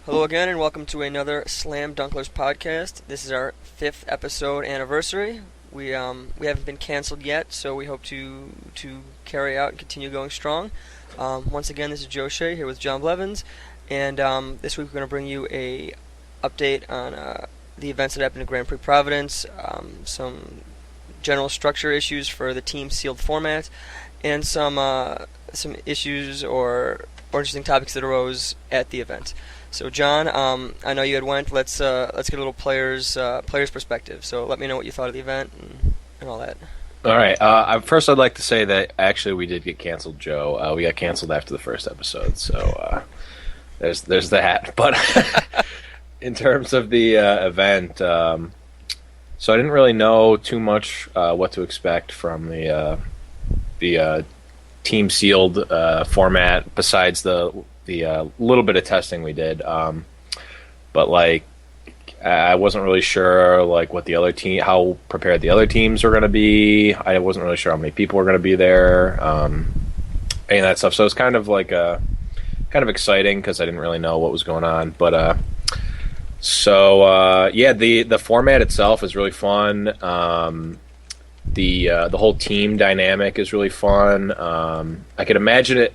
Hello again, and welcome to another Slam Dunklers podcast. This is our 5th episode anniversary. We haven't been canceled yet, so we hope to carry out and continue going strong. Once again, this is Joe Shea here with John Blevins, and this week we're going to bring you a update on the events that happened at GP Providence, some general structure issues for the team sealed format, and some issues or interesting topics that arose at the event. So, John, I know you had went. Let's get a little players' perspective. So, let me know what you thought of the event and all that. All right. First, I'd like to say that actually we did get canceled, Joe. We got canceled after the first episode, so there's that. But in terms of the event, so I didn't really know too much what to expect from the team sealed format, besides the little bit of testing we did, but I wasn't really sure what the other team, how prepared the other teams were going to be. I wasn't really sure how many people were going to be there, any of that stuff. So it's kind of kind of exciting because I didn't really know what was going on. But the format itself is really fun. The whole team dynamic is really fun. I could imagine it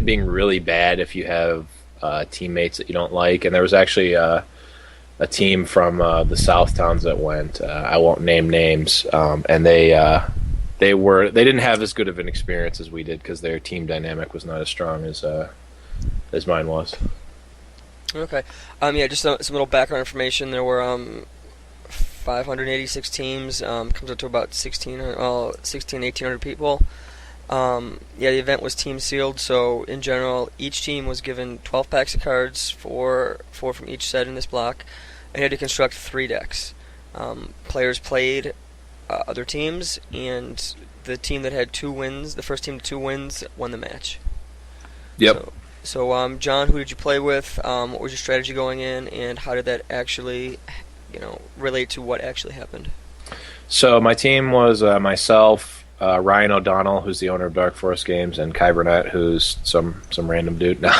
being really bad if you have teammates that you don't like. And there was actually a team from the South Towns that went. I won't name names, and they didn't have as good of an experience as we did because their team dynamic was not as strong as mine was. Okay. Just some little background information. There were 586 teams, comes up to about 1,800 people. The event was team sealed, so in general, each team was given 12 packs of cards, four from each set in this block, and had to construct 3 decks. Players played other teams, and the team that had 2 wins, the first team to 2 wins, won the match. Yep. So John, who did you play with? What was your strategy going in, and how did that actually relate to what actually happened? So my team was myself, Ryan O'Donnell, who's the owner of Dark Forest Games, and Kai Burnett, who's some random dude. No,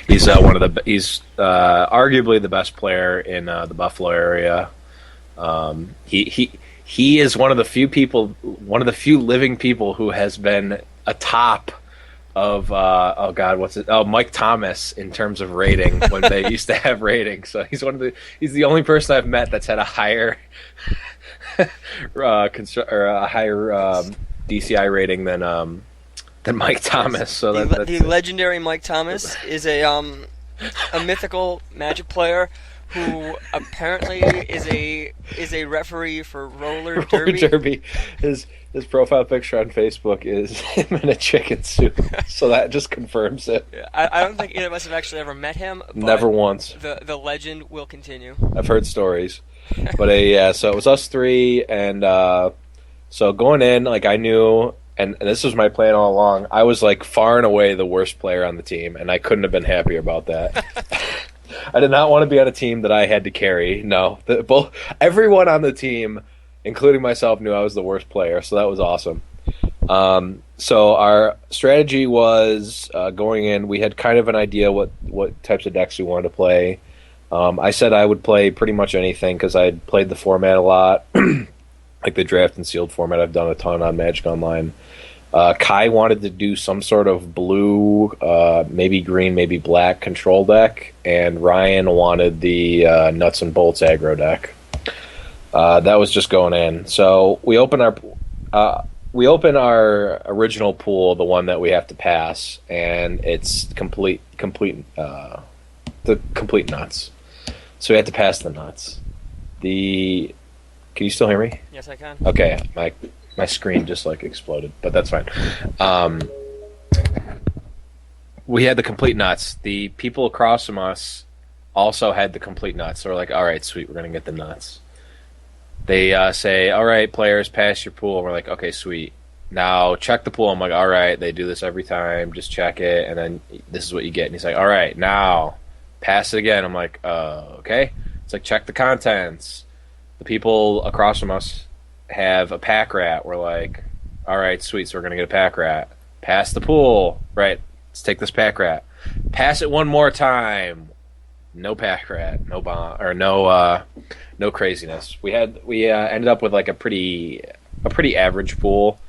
he's he's arguably the best player in the Buffalo area. He is one of the few living people who has been atop of Mike Thomas in terms of rating when they used to have ratings. So he's the only person I've met that's had a higher DCI rating than Mike Thomas. So the legendary Mike Thomas is a mythical Magic player who apparently is a referee for roller derby. His profile picture on Facebook is him in a chicken suit, so that just confirms it. I don't think either of us have actually ever met him. But never once. The legend will continue. I've heard stories, but so it was us 3, and so going in, I knew, and this was my plan all along. I was far and away the worst player on the team, and I couldn't have been happier about that. I did not want to be on a team that I had to carry. No, everyone on the team, including myself, knew I was the worst player, so that was awesome. So our strategy was going in. We had kind of an idea what types of decks we wanted to play. I said I would play pretty much anything because I had played the format a lot, like the draft and sealed format. I've done a ton on Magic Online. Kai wanted to do some sort of blue, maybe green, maybe black control deck, and Ryan wanted the nuts and bolts aggro deck. That was just going in. So we open our original pool, the one that we have to pass, and it's complete nuts. So we had to pass the nuts. Can you still hear me? Yes, I can. Okay, my screen just exploded, but that's fine. We had the complete nuts. The people across from us also had the complete nuts. So we're like, all right, sweet, we're going to get the nuts. They say, all right, players, pass your pool. We're like, okay, sweet. Now check the pool. I'm like, all right, they do this every time. Just check it, and then this is what you get. And he's like, all right, now pass it again. I'm like, okay. It's like, check the contents. The people across from us have a pack rat. We're like, all right, sweet, so we're going to get a pack rat. Pass the pool. Right, let's take this pack rat. Pass it one more time. no pack rat, no bomb, or no craziness. We ended up with like a pretty average pool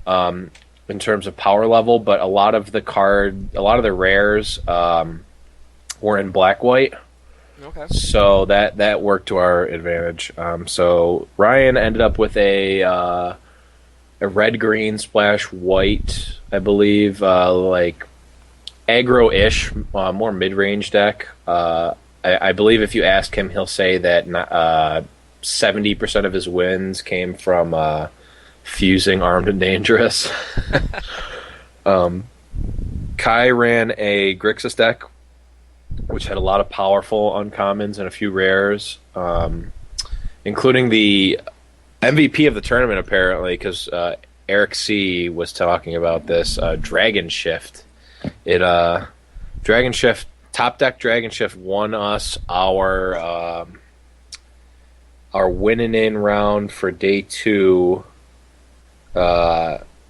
in terms of power level, but a lot of the rares were in black white. Okay. So that worked to our advantage. So Ryan ended up with a red green splash white, I believe, like aggro-ish, more mid-range deck. I believe if you ask him, he'll say that 70% of his wins came from fusing Armed and Dangerous. Kai ran a Grixis deck, which had a lot of powerful uncommons and a few rares, including the MVP of the tournament, apparently, because Eric C. was talking about this, Dragon Shift. Dragon Shift, top deck Dragon Shift won us our winning in round for day 2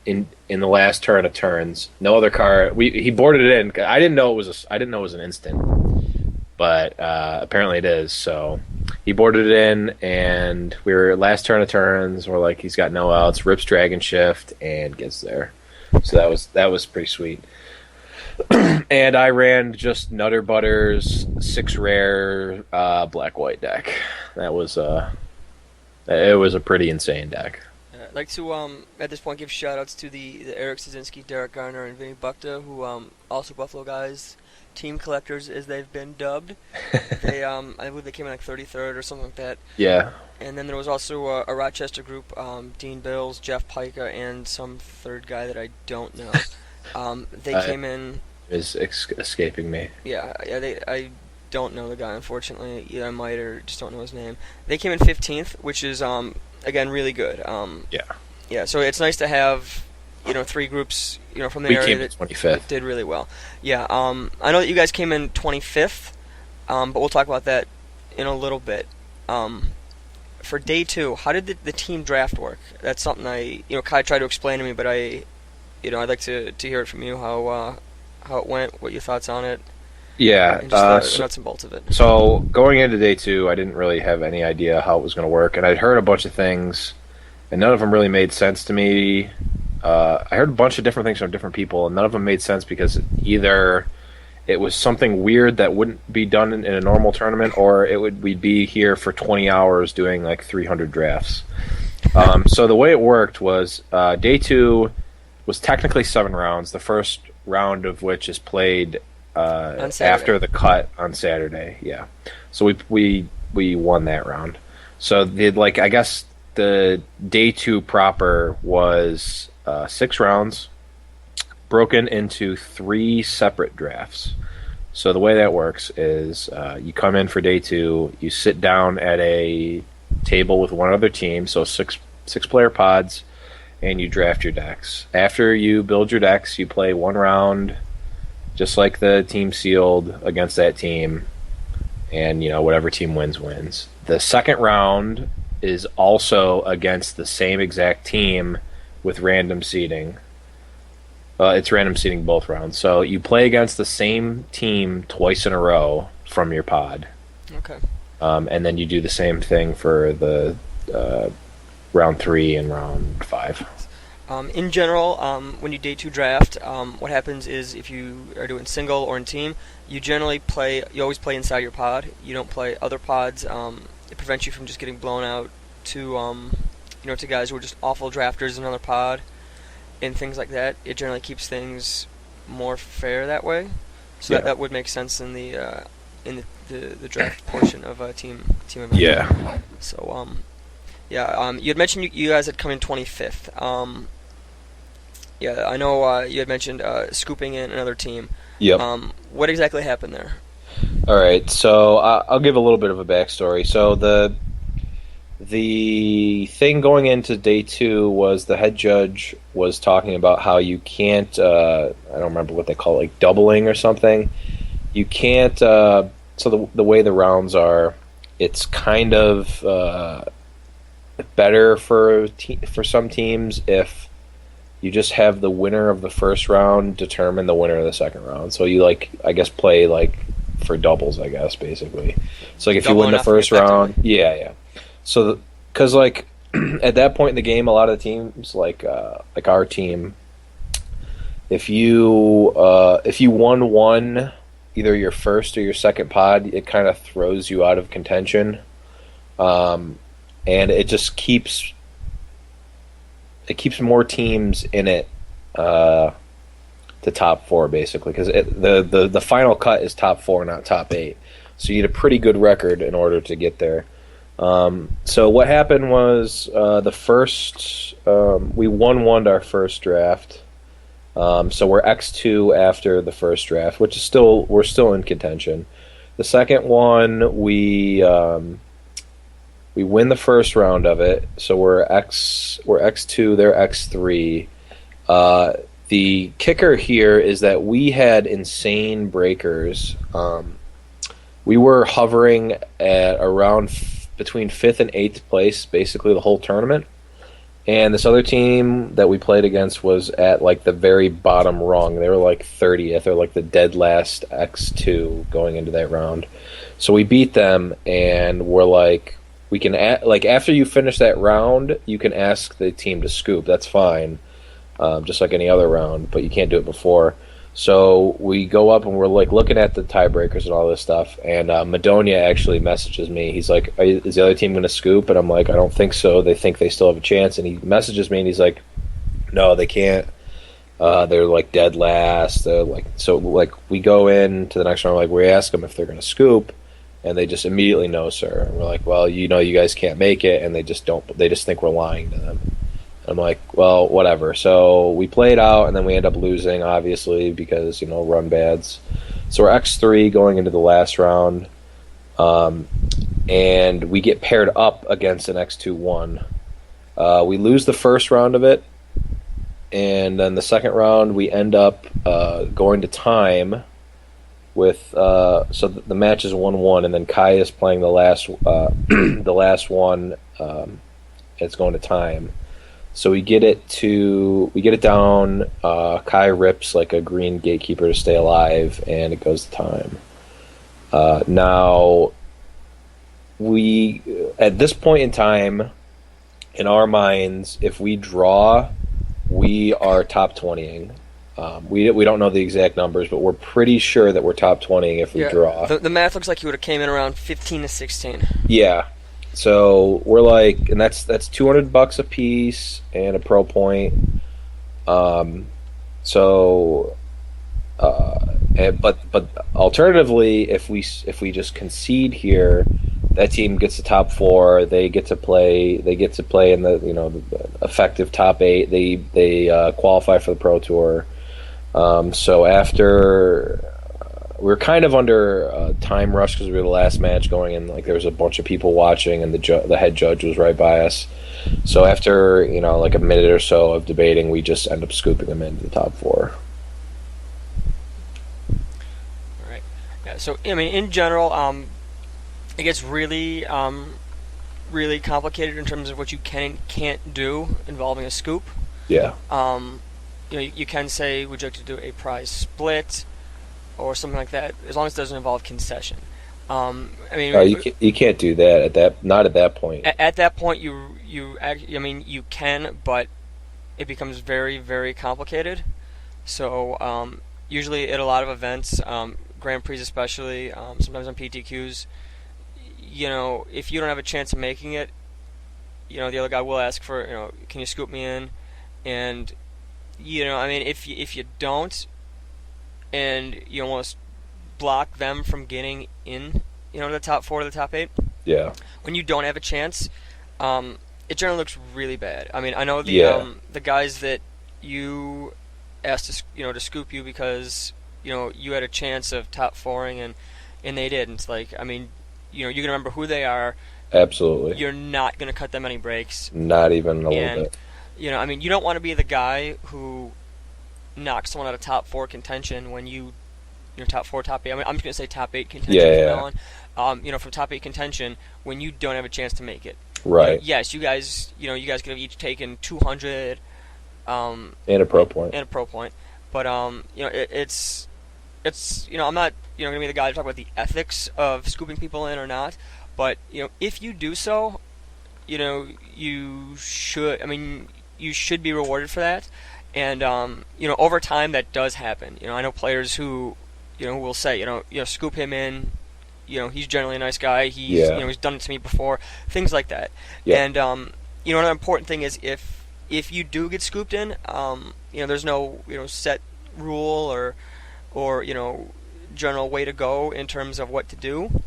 in the last turn of turns. No other card. He boarded it in. I didn't know it was an instant, but apparently it is. So he boarded it in, and we were last turn of turns. We're like, he's got no outs. Rips Dragon Shift and gets there. So that was pretty sweet. And I ran just Nutter Butters 6 rare black white deck. It was a pretty insane deck. I'd like to, at this point, give shout-outs to the Eric Szynski, Derek Garner, and Vinny Bukta, who also Buffalo guys, team collectors as they've been dubbed. They, I believe they came in like 33rd or something like that. Yeah. And then there was also a Rochester group, Dean Bills, Jeff Pica, and some third guy that I don't know. They came in... Is escaping me. Yeah, I don't know the guy, unfortunately. Either I might or just don't know his name. They came in 15th, which is... again, really good. Yeah. So it's nice to have, 3 groups, from the area came that 25th. Did really well. Yeah. I know that you guys came in 25th, but we'll talk about that in a little bit. For day 2, how did the team draft work? That's something Kai tried to explain to me, but I'd like to hear it from you how it went, what your thoughts on it. Yeah, and just the nuts and bolts of it. So going into day 2, I didn't really have any idea how it was going to work, and I'd heard a bunch of things, and none of them really made sense to me. I heard a bunch of different things from different people, and none of them made sense because either it was something weird that wouldn't be done in a normal tournament, or we'd be here for 20 hours doing like 300 drafts. So the way it worked was day 2 was technically 7 rounds. The first round of which is played after the cut on Saturday. Yeah, so we won that round. So I guess the day 2 proper was 6 rounds broken into 3 separate drafts. So the way that works is you come in for day 2, you sit down at a table with one other team, so 6 player pods, and you draft your decks. After you build your decks, you play 1 round just like the team sealed against that team, and whatever team wins. The second round is also against the same exact team with random seeding. It's random seeding both rounds, so you play against the same team twice in a row from your pod. Okay. And then you do the same thing for the round 3 and round 5. In general, when you day 2 draft, what happens is if you are doing single or in team, you always play inside your pod. You don't play other pods. It prevents you from just getting blown out to to guys who are just awful drafters in another pod and things like that. It generally keeps things more fair that way. So that would make sense in the draft portion of a team event. Yeah. So you had mentioned you guys had come in 25th. Yeah, I know you had mentioned scooping in another team. Yep. What exactly happened there? All right, so I'll give a little bit of a backstory. So the thing going into day 2 was the head judge was talking about how you can't, I don't remember what they call it, like doubling or something. You can't, so the way the rounds are, it's kind of better for some teams if you just have the winner of the first round determine the winner of the second round. So you I guess play for doubles, I guess, basically. So like if you Double win the nothing first round, effectively. yeah. So because like at that point in the game, a lot of the teams like our team, if you won one, either your first or your second pod, it kind of throws you out of contention, and it keeps more teams in it to top four basically because the final cut is top four, not top eight. So you need a pretty good record in order to get there. So what happened was the first we won our first draft. So we're X2 after the first draft, which is we're still in contention. The second one we win the first round of it, so we're X2, they're X3. The kicker here is that we had insane breakers. We were hovering at around between 5th and 8th place basically the whole tournament. And this other team that we played against was at like the very bottom rung. They were like 30th or like the dead last X2 going into that round. So we beat them, and we're like, we can like after you finish that round, you can ask the team to scoop. That's fine, just like any other round, but you can't do it before. So we go up and we're like looking at the tiebreakers and all this stuff. And Madonia actually messages me. He's like, "Is the other team going to scoop?" And I'm like, "I don't think so. They think they still have a chance." And he messages me and he's like, "No, they can't. They're like dead last." They're like, so like we go into the next round. Like we ask them if they're going to scoop, and they just immediately no, sir. And we're like, "Well, you know, you guys can't make it," and they just don't. They just think we're lying to them. I'm like, well, whatever. So we played out, and then we end up losing, obviously, because, run bads. So we're X3 going into the last round, and we get paired up against an X2-1. We lose the first round of it, and then the second round we end up going to time with, so the match is 1-1, and then Kai is playing the last the last one. It's going to time. So we get it down. Kai rips like a green gatekeeper to stay alive, and it goes to time. Now, at this point in time, in our minds, if we draw, we are top 20ing. We don't know the exact numbers, but we're pretty sure that we're top 20ing if we draw. The math looks like you would have came in around 15 to 16. Yeah. So we're like, and that's $200 a piece and a pro point. But alternatively, if we just concede here, that team gets the top four. They get to play in the effective top 8. They qualify for the pro tour. So after. We were kind of under time rush because we were the last match going, and like there was a bunch of people watching, and the head judge was right by us. So after like a minute or so of debating, we just end up scooping them into the top 4. All right. Yeah. So I mean, in general, it gets really, really complicated in terms of what you can and can't do involving a scoop. Yeah. You can say, would you like to do a prize split or something like that, as long as it doesn't involve concession. You can't do that not at that point. At that point, you can, but it becomes very, very complicated. So usually at a lot of events, Grand Prix especially, sometimes on PTQs, if you don't have a chance of making it, the other guy will ask for, can you scoop me in? And if you don't, and you almost block them from getting in, the top 4 to the top 8. Yeah. When you don't have a chance, it generally looks really bad. I mean, I know the guys that you asked to scoop you because you had a chance of top 4ing and they didn't. Like, I mean, you're gonna remember who they are. Absolutely. You're not gonna cut them any breaks. Not even a little bit. You don't want to be the guy who knock someone out of top 4 contention when you're top 4, top 8. I'm just gonna say top 8 contention from now on. From top 8 contention when you don't have a chance to make it. Right. Yes, you guys could have each taken 200. And a pro point. But it's it's I'm not gonna be the guy to talk about the ethics of scooping people in or not, but if you do so, you should. I mean, you should be rewarded for that, and over time that does happen. I know players who will say scoop him in. He's generally a nice guy. He's done it to me before, things like that. Yeah. And another important thing is if you do get scooped in, there's no set rule or general way to go in terms of what to do.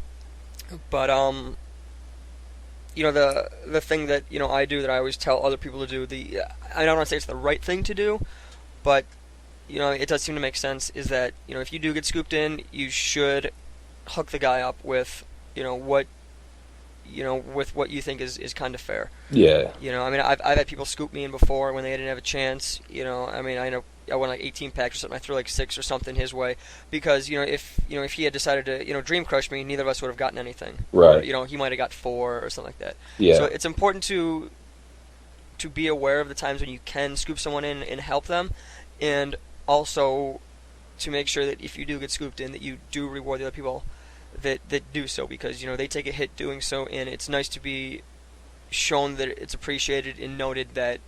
But the thing that I do that I always tell other people to do, I don't want to say it's the right thing to do, but it does seem to make sense, is that if you do get scooped in, you should hook the guy up with what with what you think is kind of fair. Yeah. I mean, I've had people scoop me in before when they didn't have a chance. I mean, I know I won like 18 packs or something. I threw like 6 or something his way because if he had decided to dream crush me, neither of us would have gotten anything. Right. Or, he might have got 4 or something like that. Yeah. So it's important to be aware of the times when you can scoop someone in and help them, and also to make sure that if you do get scooped in, that you do reward the other people that do so, because they take a hit doing so, and it's nice to be shown that it's appreciated and noted that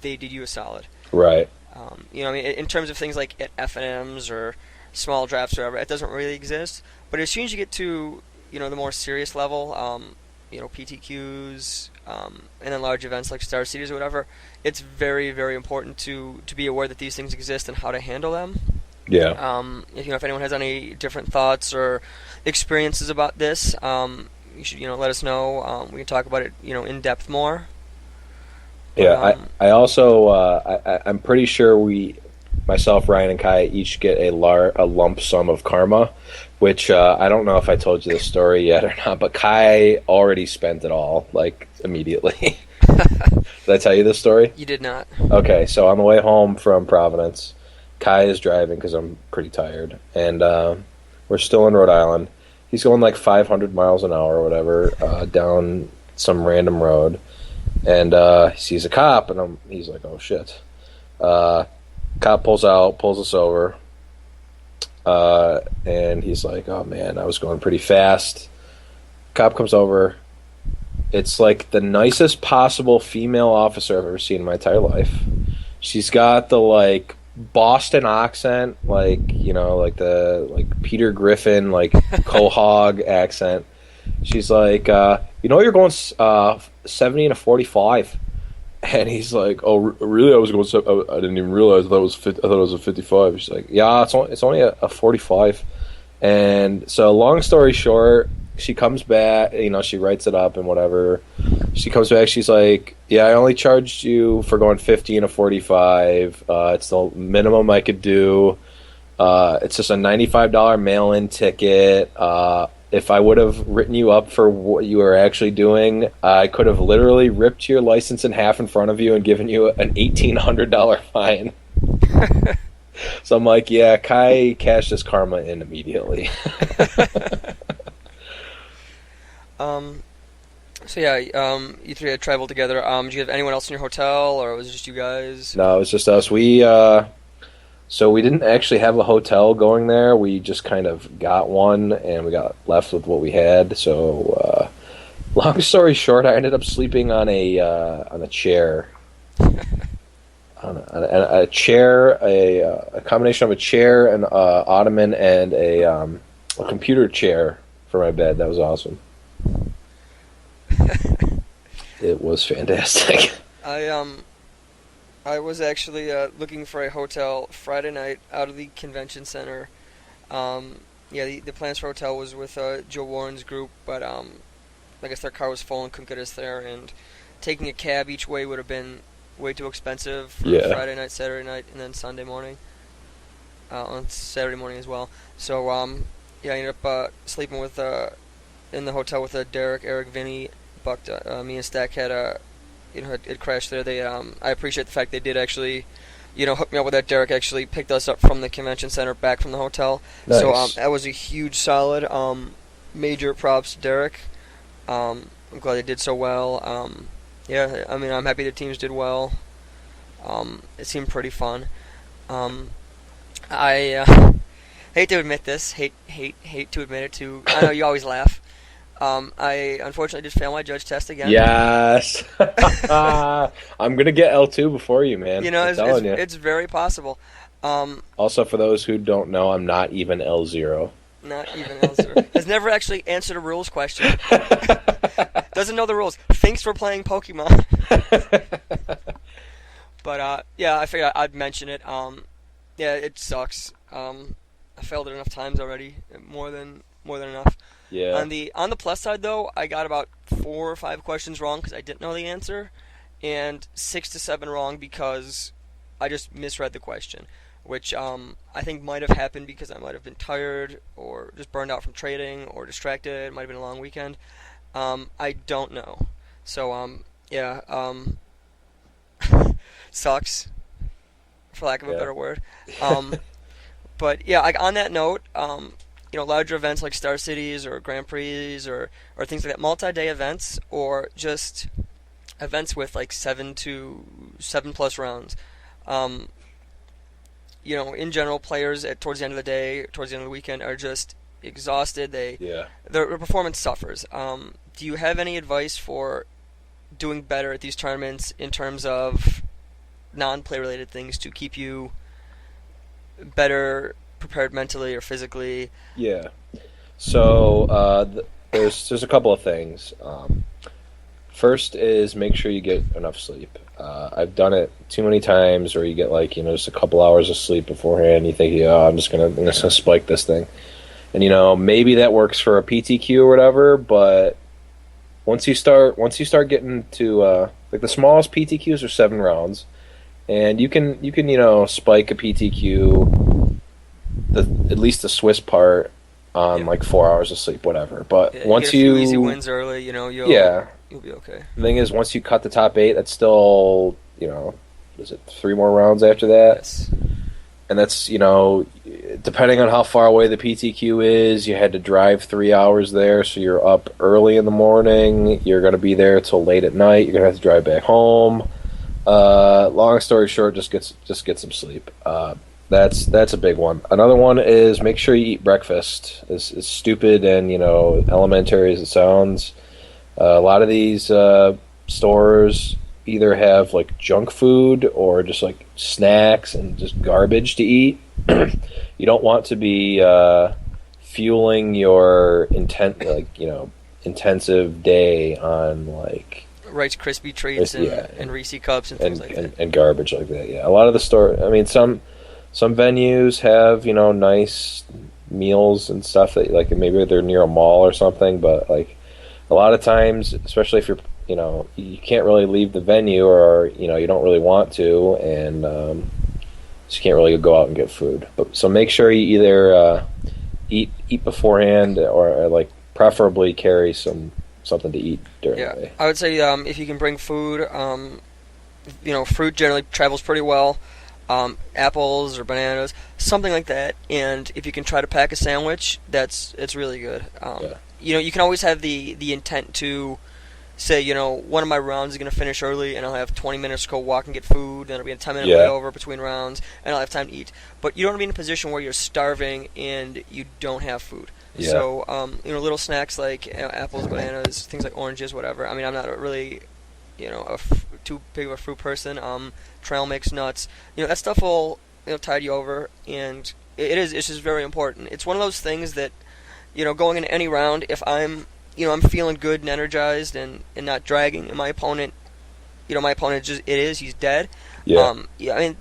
they did you a solid. Right. I mean, in terms of things like at F&Ms or small drafts or whatever, it doesn't really exist. But as soon as you get to the more serious level, PTQs, and then large events like Star Cities or whatever, it's very, very important to be aware that these things exist and how to handle them. Yeah. If anyone has any different thoughts or experiences about this, you should let us know. We can talk about it in depth more. Yeah, I also I'm pretty sure myself, Ryan, and Kai each get a lump sum of karma, which I don't know if I told you this story yet or not, but Kai already spent it all like immediately. Did I tell you this story? You did not. Okay, so on the way home from Providence, Kai is driving because I'm pretty tired, and we're still in Rhode Island. He's going like 500 miles an hour or whatever down some random road. And he sees a cop, and he's like, "Oh shit!" Cop pulls us over, and he's like, "Oh man, I was going pretty fast." Cop comes over. It's like the nicest possible female officer I've ever seen in my entire life. She's got the like Boston accent, like like Peter Griffin, like Quahog accent. She's like, you're going 70 and a 45, and he's like, "Oh, really? I was going. I didn't even realize I thought it was a 55." She's like, "Yeah, it's only a 45." And so, long story short, she comes back. She writes it up and whatever. She comes back. She's like, "Yeah, I only charged you for going 50 and a 45. It's the minimum I could do. It's just a $95 mail-in ticket. If I would have written you up for what you were actually doing, I could have literally ripped your license in half in front of you and given you an $1,800 fine." So I'm like, yeah, Kai cashed his karma in immediately. So yeah, you three had traveled together. Did you have anyone else in your hotel, or was it just you guys? No, it was just us. So we didn't actually have a hotel going there. We just kind of got one, and we got left with what we had. So, long story short, I ended up sleeping on a chair, on a chair, a combination of a chair, an ottoman, and a computer chair for my bed. That was awesome. It was fantastic. I was actually looking for a hotel Friday night out of the convention center. The plans for hotel was with Joe Warren's group, but I guess their car was full and couldn't get us there, and taking a cab each way would have been way too expensive for Friday night, Saturday night, and then Sunday morning. On Saturday morning as well. So I ended up sleeping with in the hotel with Derek, Eric, Vinny, Buck. Me and Stack had it crashed there. They I appreciate the fact they did actually hook me up with that. Derek actually picked us up from the convention center back from the hotel. Nice. So that was a huge solid. Major props to Derek. I'm glad they did so well. I mean, I'm happy the teams did well. It seemed pretty fun. I hate to admit this. Hate to admit it too. I know you always laugh. I unfortunately just failed my judge test again. Yes. I'm gonna get L2 before you, man. You know, I'm telling you. it's very possible. Also, for those who don't know, I'm not even L0. Not even Elzer. Has never actually answered a rules question. Doesn't know the rules. Thinks we're playing Pokemon. But yeah, I figured I'd mention it. Yeah, it sucks. I failed it enough times already, more than enough. Yeah. On the plus side though, I got about 4 or 5 questions wrong because I didn't know the answer, and 6 to 7 wrong because I just misread the question, which I think might have happened because I might have been tired or just burned out from trading or distracted. It might have been a long weekend. I don't know. So yeah, sucks, for lack of a better word. But yeah, like on that note, larger events like Star Cities or Grand Prix or things like that, multi-day events or just events with like 7 plus rounds. In general, players towards the end of the day, towards the end of the weekend, are just exhausted. Their performance suffers. Do you have any advice for doing better at these tournaments in terms of non-play related things to keep you better prepared mentally or physically? Yeah. So there's a couple of things. First is make sure you get enough sleep. I've done it too many times where you get just a couple hours of sleep beforehand. You think, I'm just gonna spike this thing, and maybe that works for a PTQ or whatever. But once you start getting to like the smallest PTQs are 7 rounds, and you can spike a PTQ, at least the Swiss part on like 4 hours of sleep, whatever. But once you get a few easy wins early, you'll be okay. The thing is, once you cut the top 8, that's still, is it 3 more rounds after that? Yes. And that's, depending on how far away the PTQ is, you had to drive 3 hours there, so you're up early in the morning, you're going to be there till late at night, you're going to have to drive back home. Long story short, just get some sleep. That's a big one. Another one is make sure you eat breakfast. As stupid and, elementary as it sounds, a lot of these stores either have like junk food or just like snacks and just garbage to eat. You don't want to be fueling your intensive day on like Rice Krispie treats and Reese cups and things like that. And garbage like that. Yeah, a lot of the some venues have nice meals and stuff that like maybe they're near a mall or something, but like a lot of times, especially if you're you can't really leave the venue or you don't really want to, and so you can't really go out and get food. So make sure you either eat beforehand or like preferably carry something to eat during the day. I would say if you can bring food, fruit generally travels pretty well. Apples or bananas, something like that. And if you can try to pack a sandwich, it's really good. You can always have the intent to say, one of my rounds is going to finish early, and I'll have 20 minutes to go walk and get food, then it'll be a 10-minute layover between rounds, and I'll have time to eat. But you don't want to be in a position where you're starving and you don't have food. Yeah. So, little snacks like apples, bananas, things like oranges, whatever. I mean, I'm not really, too big of a fruit person. Trail mix, nuts, that stuff will, tide you over, and it's just very important. It's one of those things that, going into any round, if I'm feeling good and energized and not dragging, and my opponent he's dead. Yeah. I mean,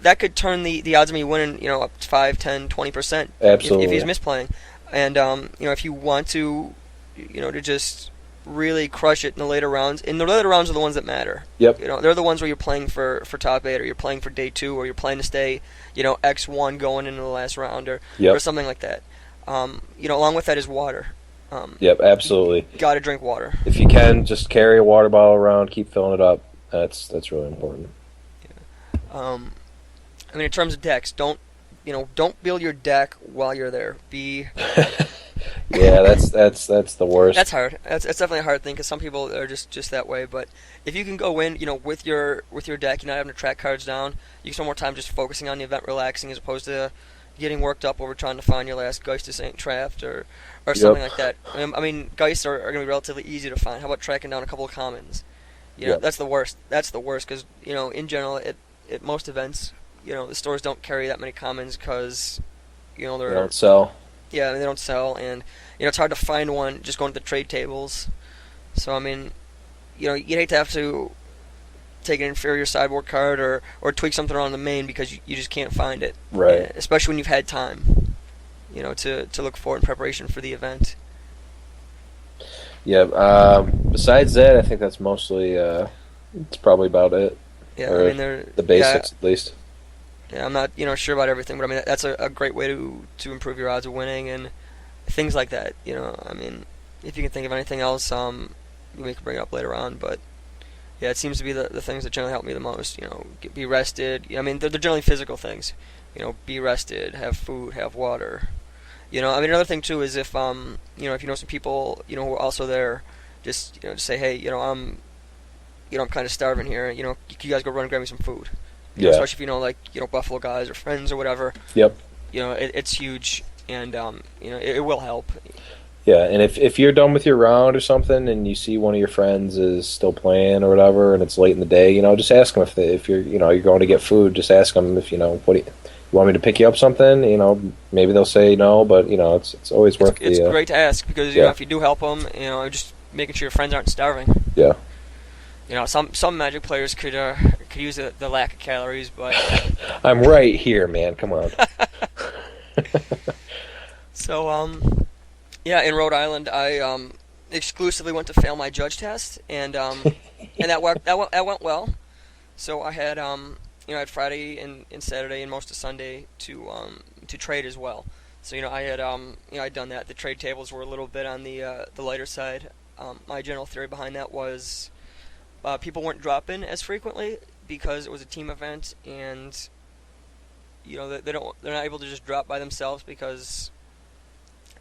that could turn the odds of me winning, up to 5, 10, 20%. Absolutely. If he's misplaying. And, if you want to, to just really crush it in the later rounds, and the later rounds are the ones that matter. Yep. They're the ones where you're playing for top 8, or you're playing for day 2, or you're playing to stay, X1 going into the last round, or something like that. Along with that is water. Yep, absolutely. Got to drink water. If you can, just carry a water bottle around, keep filling it up. That's really important. Yeah. In terms of decks, don't build your deck while you're there. Yeah, that's the worst. That's hard. That's definitely a hard thing because some people are just that way. But if you can go in, with your deck, you're not having to track cards down. You can spend more time just focusing on the event, relaxing, as opposed to getting worked up over trying to find your last Geist to St. Traft or something like that. I mean, Geists are going to be relatively easy to find. How about tracking down a couple of commons? That's the worst. That's the worst because, in general, at most events, the stores don't carry that many commons because, they don't sell. Yeah, they don't sell, and, it's hard to find one just going to the trade tables. So, I mean, you'd hate to have to take an inferior sideboard card or tweak something on the main because you just can't find it. Right. Especially when you've had time, to look for in preparation for the event. Yeah. Besides that, I think that's mostly. It's probably about it. Yeah, I mean the basics at least. Yeah, I'm not sure about everything, but I mean that's a great way to improve your odds of winning and things like that. I mean, if you can think of anything else, we can bring it up later on, but. Yeah, it seems to be the things that generally help me the most. Be rested. I mean, they're generally physical things. Be rested, have food, have water. I mean, another thing too is if if you know some people who are also there, just just say, hey, I'm kind of starving here. You guys go run and grab me some food. Especially if Buffalo guys or friends or whatever. Yep. It's huge, and it will help. Yeah, and if you're done with your round or something, and you see one of your friends is still playing or whatever, and it's late in the day, just ask them if you're you're going to get food. Just ask them if what do you want me to pick you up something. Maybe they'll say no, but it's always worth it. It's great to ask because if you do help them, just making sure your friends aren't starving. Yeah. Some Magic players could use the lack of calories, but I'm right here, man. Come on. So yeah, in Rhode Island, I exclusively went to fail my judge test, and that went well. So I had I had Friday and Saturday and most of Sunday to trade as well. So I had I'd done that. The trade tables were a little bit on the lighter side. My general theory behind that was people weren't dropping as frequently because it was a team event, and they're not able to just drop by themselves because.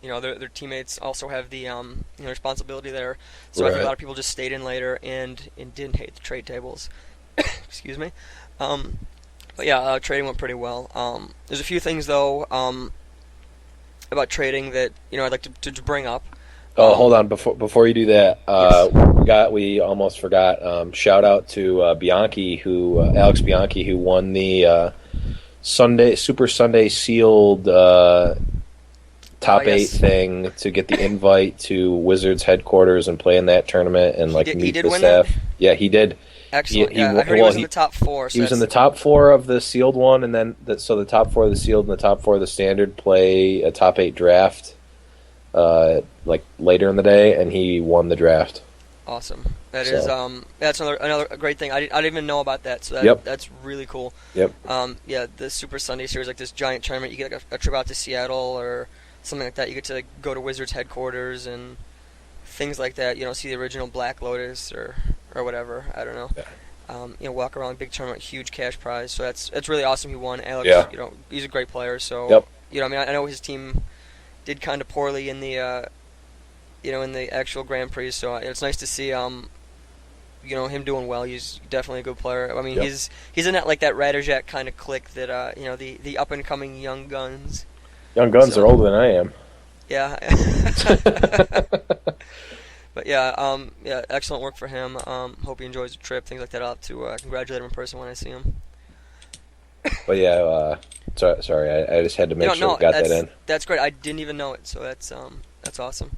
Their teammates also have the responsibility there. So I think a lot of people just stayed in later and didn't hate the trade tables. Excuse me. But yeah, trading went pretty well. There's a few things though about trading that I'd like to bring up. Oh, hold on before you do that. Yes. We almost forgot. Shout out to Bianchi, Alex Bianchi, who won the Super Sunday sealed. Top 8 thing to get the invite to Wizards headquarters and play in that tournament and meet the staff. That? Yeah, he did. Excellent. I heard he was in the top 4. So he was in the top 4 of the sealed one, and then the top 4 of the sealed and the top 4 of the standard play a top 8 draft, later in the day, and he won the draft. Awesome. That's another great thing. I didn't even know about that. So that's really cool. Yep. Yeah, the Super Sunday Series, this giant tournament. You get a trip out to Seattle or something like that. You get to go to Wizards headquarters and things like that. See the original Black Lotus or whatever. I don't know. Yeah. Walk around, big tournament, huge cash prize. So that's really awesome. He won. Alex, he's a great player. So I mean, I know his team did kind of poorly in the in the actual Grand Prix. So it's nice to see him doing well. He's definitely a good player. I mean, he's in that that Radijak kind of clique that the up and coming young guns. Young guns are older than I am. Yeah. But yeah, excellent work for him. Hope he enjoys the trip, things like that. I'll have to congratulate him in person when I see him. But yeah, sorry, I just had to make sure we got that in. That's great. I didn't even know it, so that's awesome.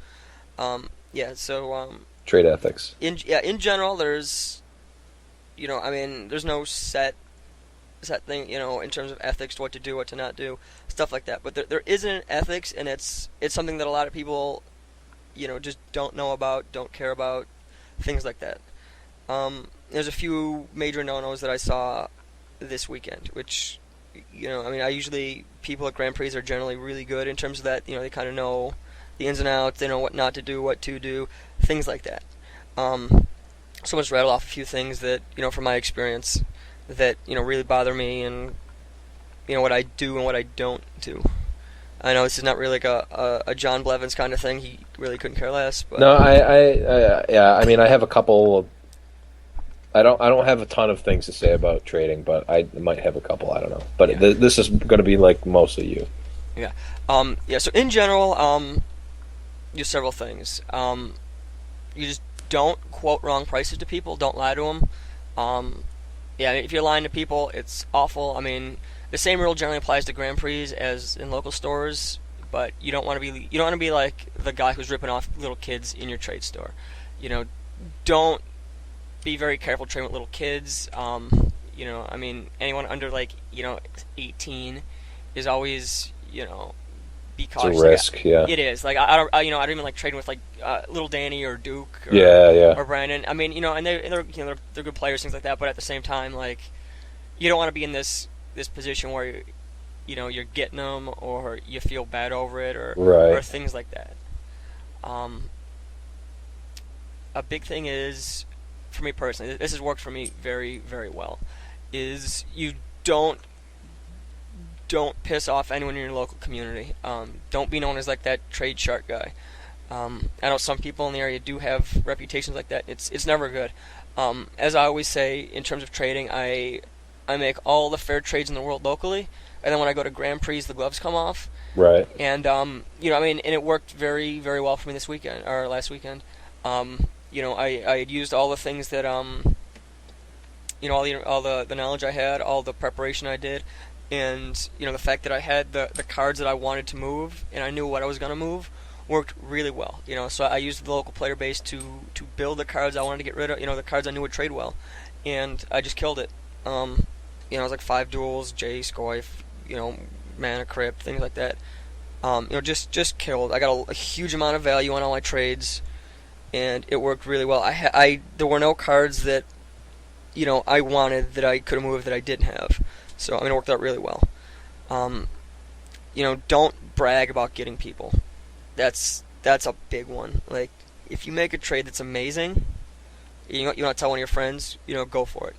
Yeah, so trade ethics. In general, there's I mean, there's no set thing, in terms of ethics, what to do, what to not do, stuff like that. But there is an ethics, and it's something that a lot of people, just don't know about, don't care about, things like that. There's a few major no-nos that I saw this weekend, which, I mean, people at Grand Prix are generally really good in terms of that, they kind of know the ins and outs, they know what not to do, what to do, things like that. So let's rattle off a few things that, from my experience, that really bother me, and what I do and what I don't do. I know this is not really like a John Blevins kind of thing. He really couldn't care less. But no, I mean, I have a couple. I don't have a ton of things to say about trading, but I might have a couple. I don't know. But this is going to be mostly you. Yeah. Yeah. So in general, just several things. You just don't quote wrong prices to people. Don't lie to them. Yeah. If you're lying to people, it's awful. I mean, the same rule generally applies to Grand Prix as in local stores, but you don't want to be like the guy who's ripping off little kids in your trade store. You know, don't be very careful trading with little kids. I mean, anyone under 18 is always, be It's a cautious. risk, yeah. It is. Like I don't even like trading with little Danny or Duke or, Yeah. or Brandon. I mean, and they're good players, things like that. But at the same time, like, you don't want to be in this position where you're getting them or you feel bad over it or Right. things like that. A big thing is, for me personally, this has worked for me very, very well, is you don't piss off anyone in your local community. Don't be known as like that trade shark guy. I know some people in the area do have reputations like that. It's never good. As I always say, in terms of trading, I make all the fair trades in the world locally, and then when I go to Grand Prix, the gloves come off. Right. And and it worked very, very well for me this weekend or last weekend. I had used all the things that all the knowledge I had, all the preparation I did, and the fact that I had the cards that I wanted to move and I knew what I was going to move worked really well. So I used the local player base to build the cards I wanted to get rid of. The cards I knew would trade well, and I just killed it. It was like 5 duels, Jace, Goyf, Mana Crypt, things like that. Just killed. I got a huge amount of value on all my trades, and it worked really well. There were no cards that I wanted that I could have moved that I didn't have. So it worked out really well. Don't brag about getting people. That's a big one. Like, if you make a trade that's amazing, you want to tell one of your friends, go for it.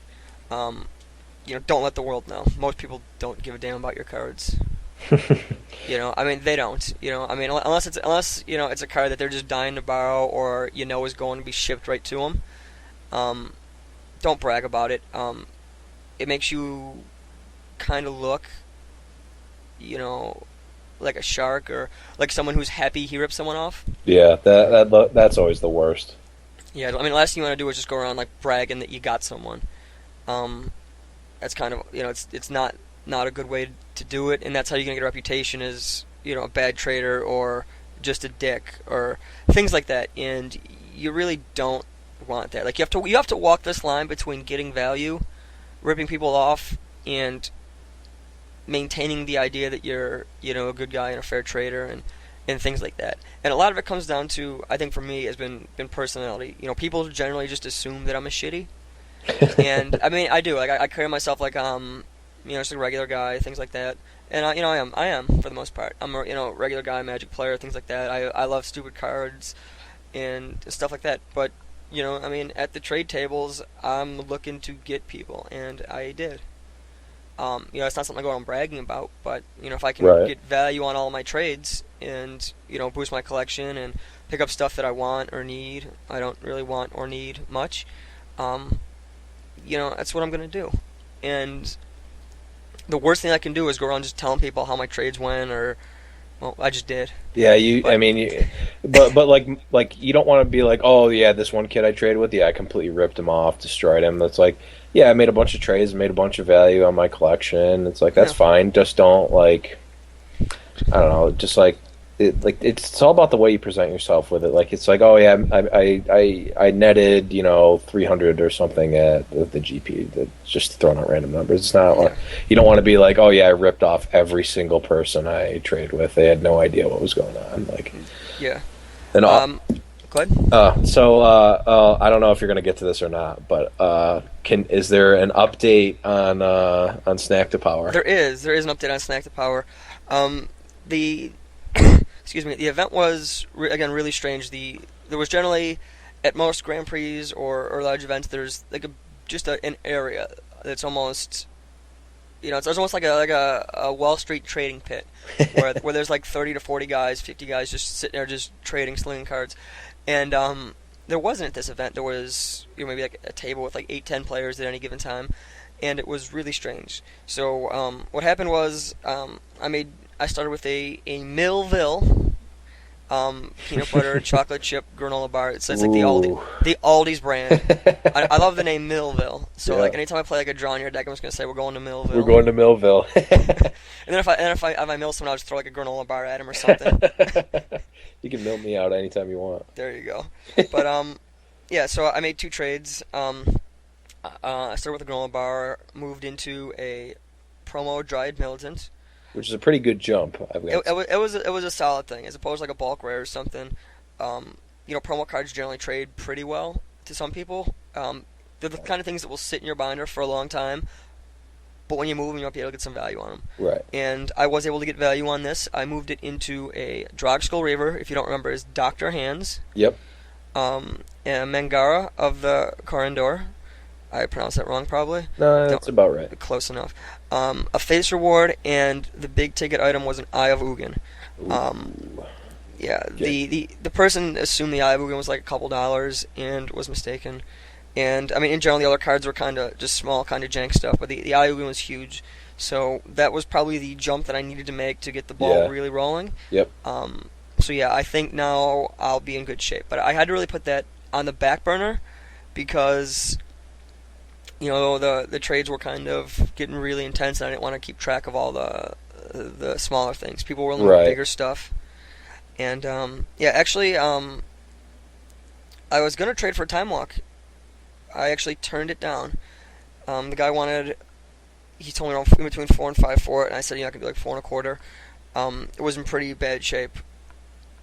Don't let the world know. Most people don't give a damn about your cards. They don't. Unless it's a card that they're just dying to borrow or is going to be shipped right to them. Don't brag about it. It makes you kind of look, like a shark or like someone who's happy he ripped someone off. Yeah, that's always the worst. Yeah, the last thing you want to do is just go around like bragging that you got someone. That's kind of it's not a good way to do it, and that's how you're gonna get a reputation as a bad trader or just a dick or things like that. And you really don't want that. Like, you have to walk this line between getting value, ripping people off, and maintaining the idea that you're a good guy and a fair trader and things like that. And a lot of it comes down to, I think for me, has been personality. People generally just assume that I'm a shitty. And I do. Like, I carry myself like just a regular guy, things like that. And I am for the most part. I'm a regular guy, Magic player, things like that. I love stupid cards and stuff like that. But at the trade tables, I'm looking to get people, and I did. It's not something I go around bragging about, but if I can get value on all my trades and boost my collection and pick up stuff that I want or need, I don't really want or need much. That's what I'm gonna do. And the worst thing I can do is go around just telling people how my trades went, or I just did. Yeah, but like you don't want to be like, oh yeah, this one kid I traded with, I completely ripped him off, destroyed him. It's like, yeah, I made a bunch of trades, made a bunch of value on my collection. It's like, that's fine. Just don't I don't know, just it's all about the way you present yourself with it. Like, it's like, oh yeah, I netted 300 or something at the GP. That's just throwing out random numbers. It's not you don't want to be like, oh yeah, I ripped off every single person I trade with. They had no idea what was going on. Yeah. And go ahead. So I don't know if you're going to get to this or not, but is there an update on Snack to Power? There is an update on Snack to Power. The the event was again really strange. There was generally, at most Grand Prix or large events, there's like an area that's almost, it's almost like a Wall Street trading pit where there's like 30 to 40 guys, 50 guys just sitting there just trading, slinging cards. And there wasn't at this event. There was maybe like a table with like 8-10 players at any given time, and it was really strange. So what happened was I I started with a Millville peanut butter chocolate chip granola bar. It's like the Aldi's brand. I love the name Millville. So like anytime I play like a draw on your deck, I'm just gonna say we're going to Millville. We're going to Millville. And then if I mill someone, I'll just throw like a granola bar at him or something. You can mill me out anytime you want. There you go. But yeah. So I made 2 trades. I started with a granola bar, moved into a promo dried militant. Which is a pretty good jump. It was a solid thing, as opposed to like a bulk rare or something. Promo cards generally trade pretty well to some people. They're the kind of things that will sit in your binder for a long time, but when you move them, you might be able to get some value on them. Right. And I was able to get value on this. I moved it into a Drogskol Reaver, if you don't remember, is Dr. Hands. Yep. And Mangara of the Corindor. I pronounced that wrong, probably. No, that's about right. Close enough. A face reward, and the big ticket item was an Eye of Ugin. Yeah, the person assumed the Eye of Ugin was like a couple dollars and was mistaken. And I mean, in general, the other cards were kind of just small, kind of jank stuff, but the Eye of Ugin was huge. So that was probably the jump that I needed to make to get the ball really rolling. Yep. So yeah, I think now I'll be in good shape. But I had to really put that on the back burner because the trades were kind of getting really intense, and I didn't want to keep track of all the smaller things. People were looking at bigger stuff. And actually, I was gonna trade for a Time Walk. I actually turned it down. The guy he told me in between 4 and 5 for it, and I said, I could do like 4 1/4. It was in pretty bad shape.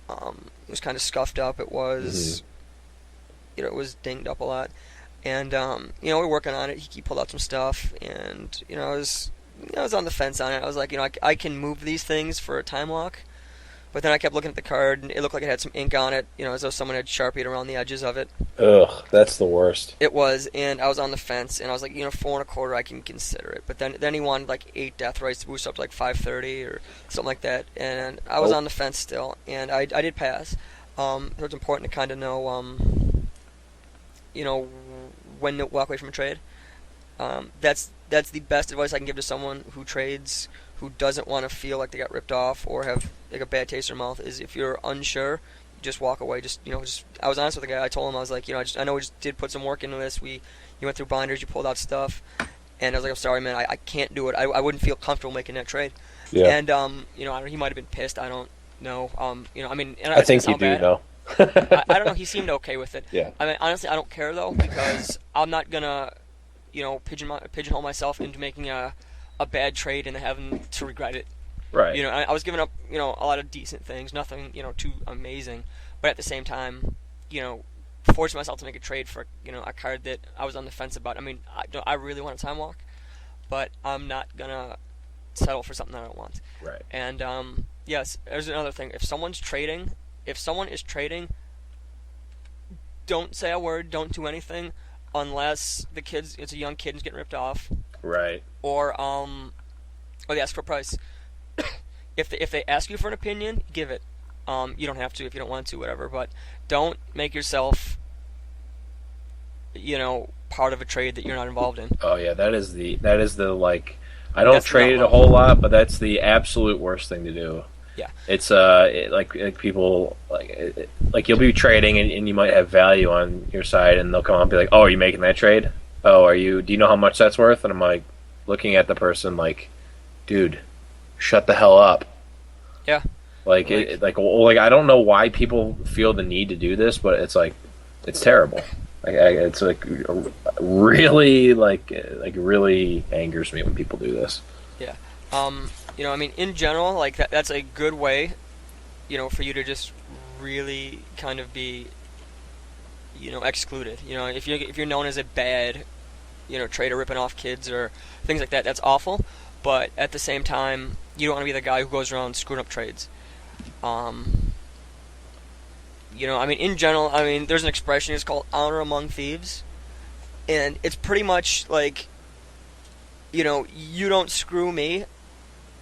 It was kind of scuffed up. It was, it was dinged up a lot. And we're working on it. He pulled out some stuff, and I was on the fence on it. I was like, I can move these things for a Time Lock, but then I kept looking at the card, and it looked like it had some ink on it, as though someone had sharpied around the edges of it. Ugh, that's the worst. It was, and I was on the fence, and I was like, 4 1/4, I can consider it. But then he wanted like 8 Death Rights to boost up to like 530 or something like that, and I was on the fence still, and I did pass. So it's important to kind of know, when to walk away from a trade. That's the best advice I can give to someone who trades, who doesn't want to feel like they got ripped off or have like a bad taste in their mouth, is if you're unsure, just walk away. I was honest with the guy. I told him, I was like, I know we just did put some work into this. You went through binders, you pulled out stuff, and I was like, I'm sorry, man, I can't do it. I wouldn't feel comfortable making that trade. Yeah. And he might have been pissed. I don't know. I think you do know. I don't know. He seemed okay with it. Yeah. I mean, honestly, I don't care though, because I'm not gonna, pigeonhole myself into making a bad trade and having to regret it. Right. I was giving up, a lot of decent things, nothing, too amazing, but at the same time, forcing myself to make a trade for, a card that I was on the fence about. I mean, I really want a Time Walk, but I'm not gonna settle for something that I don't want. Right. And yes, there's another thing. If someone is trading, don't say a word, don't do anything, unless it's a young kid who's getting ripped off. Right. Or they ask for a price. If they ask you for an opinion, give it. You don't have to if you don't want to, whatever. But don't make yourself, part of a trade that you're not involved in. Oh yeah, that is the like. I don't trade a whole lot, but that's the absolute worst thing to do. Yeah. It's like people like you'll be trading and you might have value on your side, and they'll come up and be like, "Oh, are you making that trade? Oh, do you know how much that's worth?" And I'm like, looking at the person like, "Dude, shut the hell up." Yeah. Like I don't know why people feel the need to do this, but it's like it's terrible. It's like really really angers me when people do this. Yeah. I mean, in general, like that's a good way, for you to just really kind of be, excluded. If you're known as a bad, trader ripping off kids or things like that, that's awful. But at the same time, you don't want to be the guy who goes around screwing up trades. I mean, in general, there's an expression, it's called honor among thieves. And it's pretty much like, you don't screw me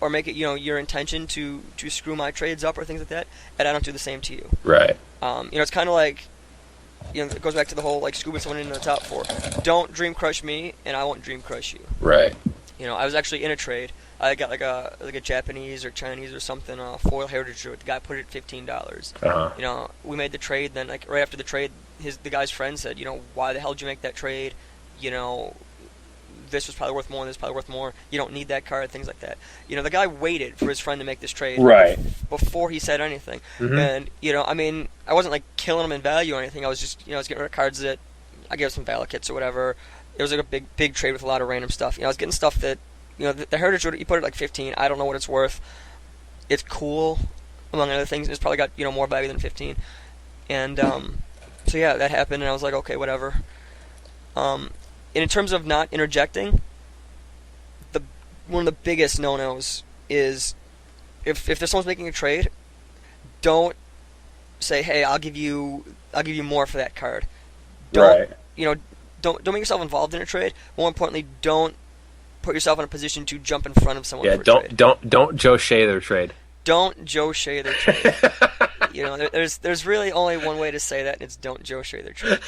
or make it, your intention to screw my trades up or things like that, and I don't do the same to you. Right. It's kind of like, it goes back to the whole, like, scooping someone into the top 4. Don't dream crush me, and I won't dream crush you. Right. I was actually in a trade, I got like a Japanese or Chinese or something foil heritage shirt. The guy put it at $15. You know, we made the trade. Then like right after the trade, the guy's friend said, you know, why the hell did you make that trade? You know, this was probably worth more, and this is probably worth more. You don't need that card, things like that. You know, the guy waited for his friend to make this trade before he said anything. And, you know, I mean, I wasn't, like, killing him in value or anything. I was just, you know, I was getting rid of cards that I gave some valor kits or whatever. It was, like, a big trade with a lot of random stuff. You know, I was getting stuff that, you know, the Heritage, you put it at, like, 15. I don't know what it's worth. It's cool, among other things. It's probably got, you know, more value than 15. And, so, yeah, that happened, and I was like, okay, whatever. And in terms of not interjecting, one of the biggest no-nos is if there's someone's making a trade, don't say, "Hey, I'll give you more for that card." Don't don't make yourself involved in a trade. More importantly, don't put yourself in a position to jump in front of someone. Yeah, for a trade. don't Joe Shea their trade. Don't Joe Shea their trade. You know, there's really only one way to say that, and it's don't Joe Shea their trade.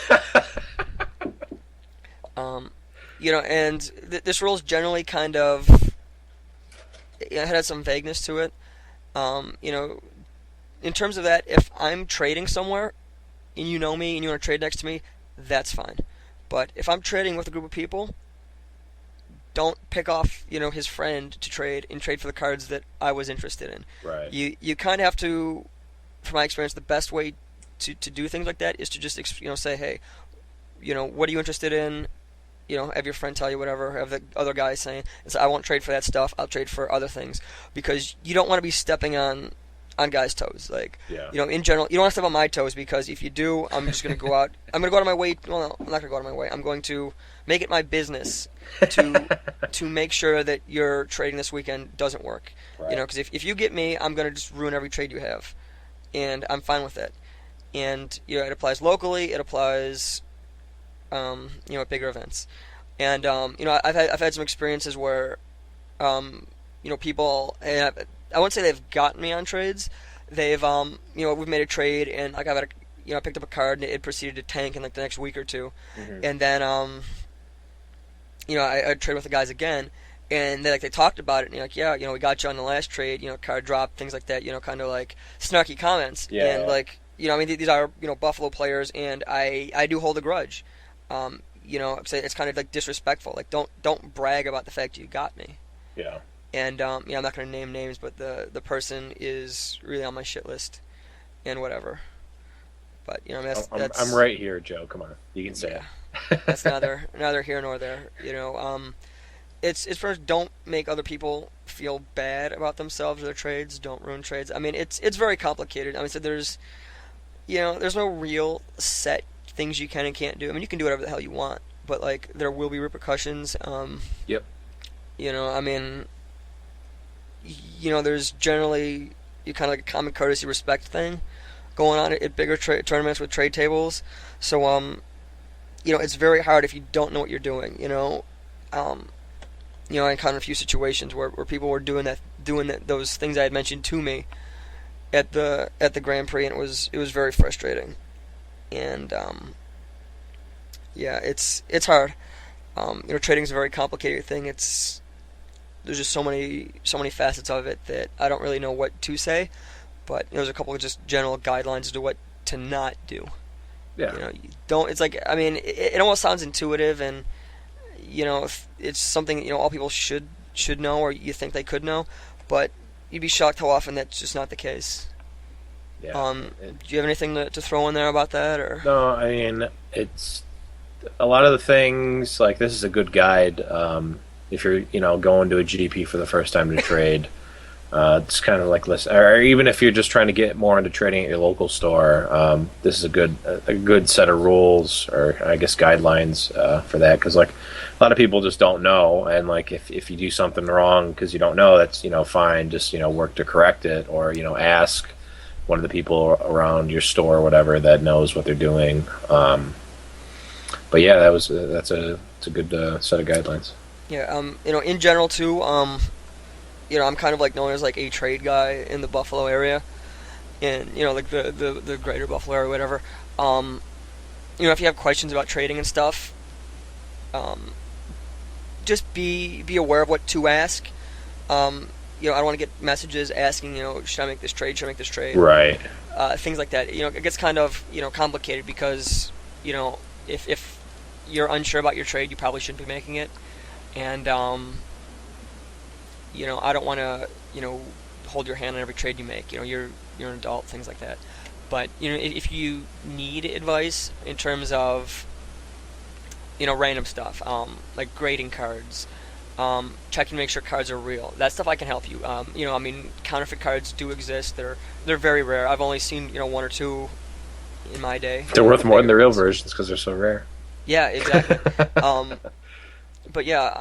You know, and this rule is generally kind of, it had some vagueness to it. You know, in terms of that, if I'm trading somewhere, and you know me, and you want to trade next to me, that's fine. But if I'm trading with a group of people, don't pick off, you know, his friend to trade for the cards that I was interested in. Right. You kind of have to, from my experience, the best way to do things like that is to just, you know, say, hey, you know, what are you interested in? You know, have your friend tell you whatever, have the other guy saying, and say, I won't trade for that stuff, I'll trade for other things. Because you don't want to be stepping on guys' toes. Like, you know, in general, you don't want to step on my toes, because if you do, I'm just going to go out. I'm going to go out of my way. Well, no, I'm not going to go out of my way. I'm going to make it my business to make sure that your trading this weekend doesn't work. Right. You know, because if you get me, I'm going to just ruin every trade you have. And I'm fine with it. And, you know, it applies locally, it applies, you know, at bigger events. And, you know, I've had some experiences where, you know, people, and I wouldn't say they've gotten me on trades. They've, you know, we've made a trade, and like I picked up a card, and it proceeded to tank in like the next week or two. And then, you know, I trade with the guys again, and they talked about it, and you're like, yeah, you know, we got you on the last trade, you know, card drop, things like that, you know, kind of like snarky comments. And like, you know, I mean, these are, you know, Buffalo players, and I do hold a grudge. You know, it's kind of like disrespectful. Like, don't brag about the fact you got me. Yeah. And yeah, I'm not going to name names, but the person is really on my shit list, and whatever. But you know, that's I'm right here, Joe. Come on, you can say it. That's neither here nor there. You know, it's first, don't make other people feel bad about themselves or their trades. Don't ruin trades. I mean, it's very complicated. I mean, so there's no real set things you can and can't do. I mean, you can do whatever the hell you want, but like there will be repercussions. Yep. You know, I mean, you know, there's generally kind of like a common courtesy respect thing going on at bigger tournaments with trade tables. So you know, it's very hard if you don't know what you're doing. You know, you know, I encountered a few situations where people were doing those things I had mentioned to me at the Grand Prix, and it was very frustrating. And yeah, it's hard. You know, trading is a very complicated thing. There's just so many facets of it that I don't really know what to say. But there's a couple of just general guidelines as to what to not do. Yeah. You know, you don't. It's like, I mean, it almost sounds intuitive, and you know, it's something, you know, all people should know, or you think they could know, but you'd be shocked how often that's just not the case. Yeah. Do you have anything to throw in there about that, or? No, I mean, it's a lot of the things, like, this is a good guide if you're, you know, going to a GP for the first time to trade. It's kind of like, listen, or even if you're just trying to get more into trading at your local store, this is a good set of rules, or I guess guidelines for that, because like a lot of people just don't know, and like if you do something wrong because you don't know, that's, you know, fine, just, you know, work to correct it, or, you know, ask one of the people around your store or whatever that knows what they're doing. But yeah, that's a good set of guidelines. Yeah, you know, in general too, you know, I'm kind of like known as like a trade guy in the Buffalo area, and you know, like the greater Buffalo area, or whatever. You know, if you have questions about trading and stuff, just be aware of what to ask. I don't want to get messages asking, should I make this trade? Should I make this trade? Right. Things like that. It gets kind of, complicated because, if you're unsure about your trade, you probably shouldn't be making it. And, I don't want to, hold your hand on every trade you make. You're an adult, things like that. But, if you need advice in terms of, random stuff, like grading cards, checking to make sure cards are real. That stuff I can help you. Counterfeit cards do exist. They're very rare. I've only seen, one or two in my day. They're worth more than the real versions because they're so rare. Yeah, exactly. But yeah,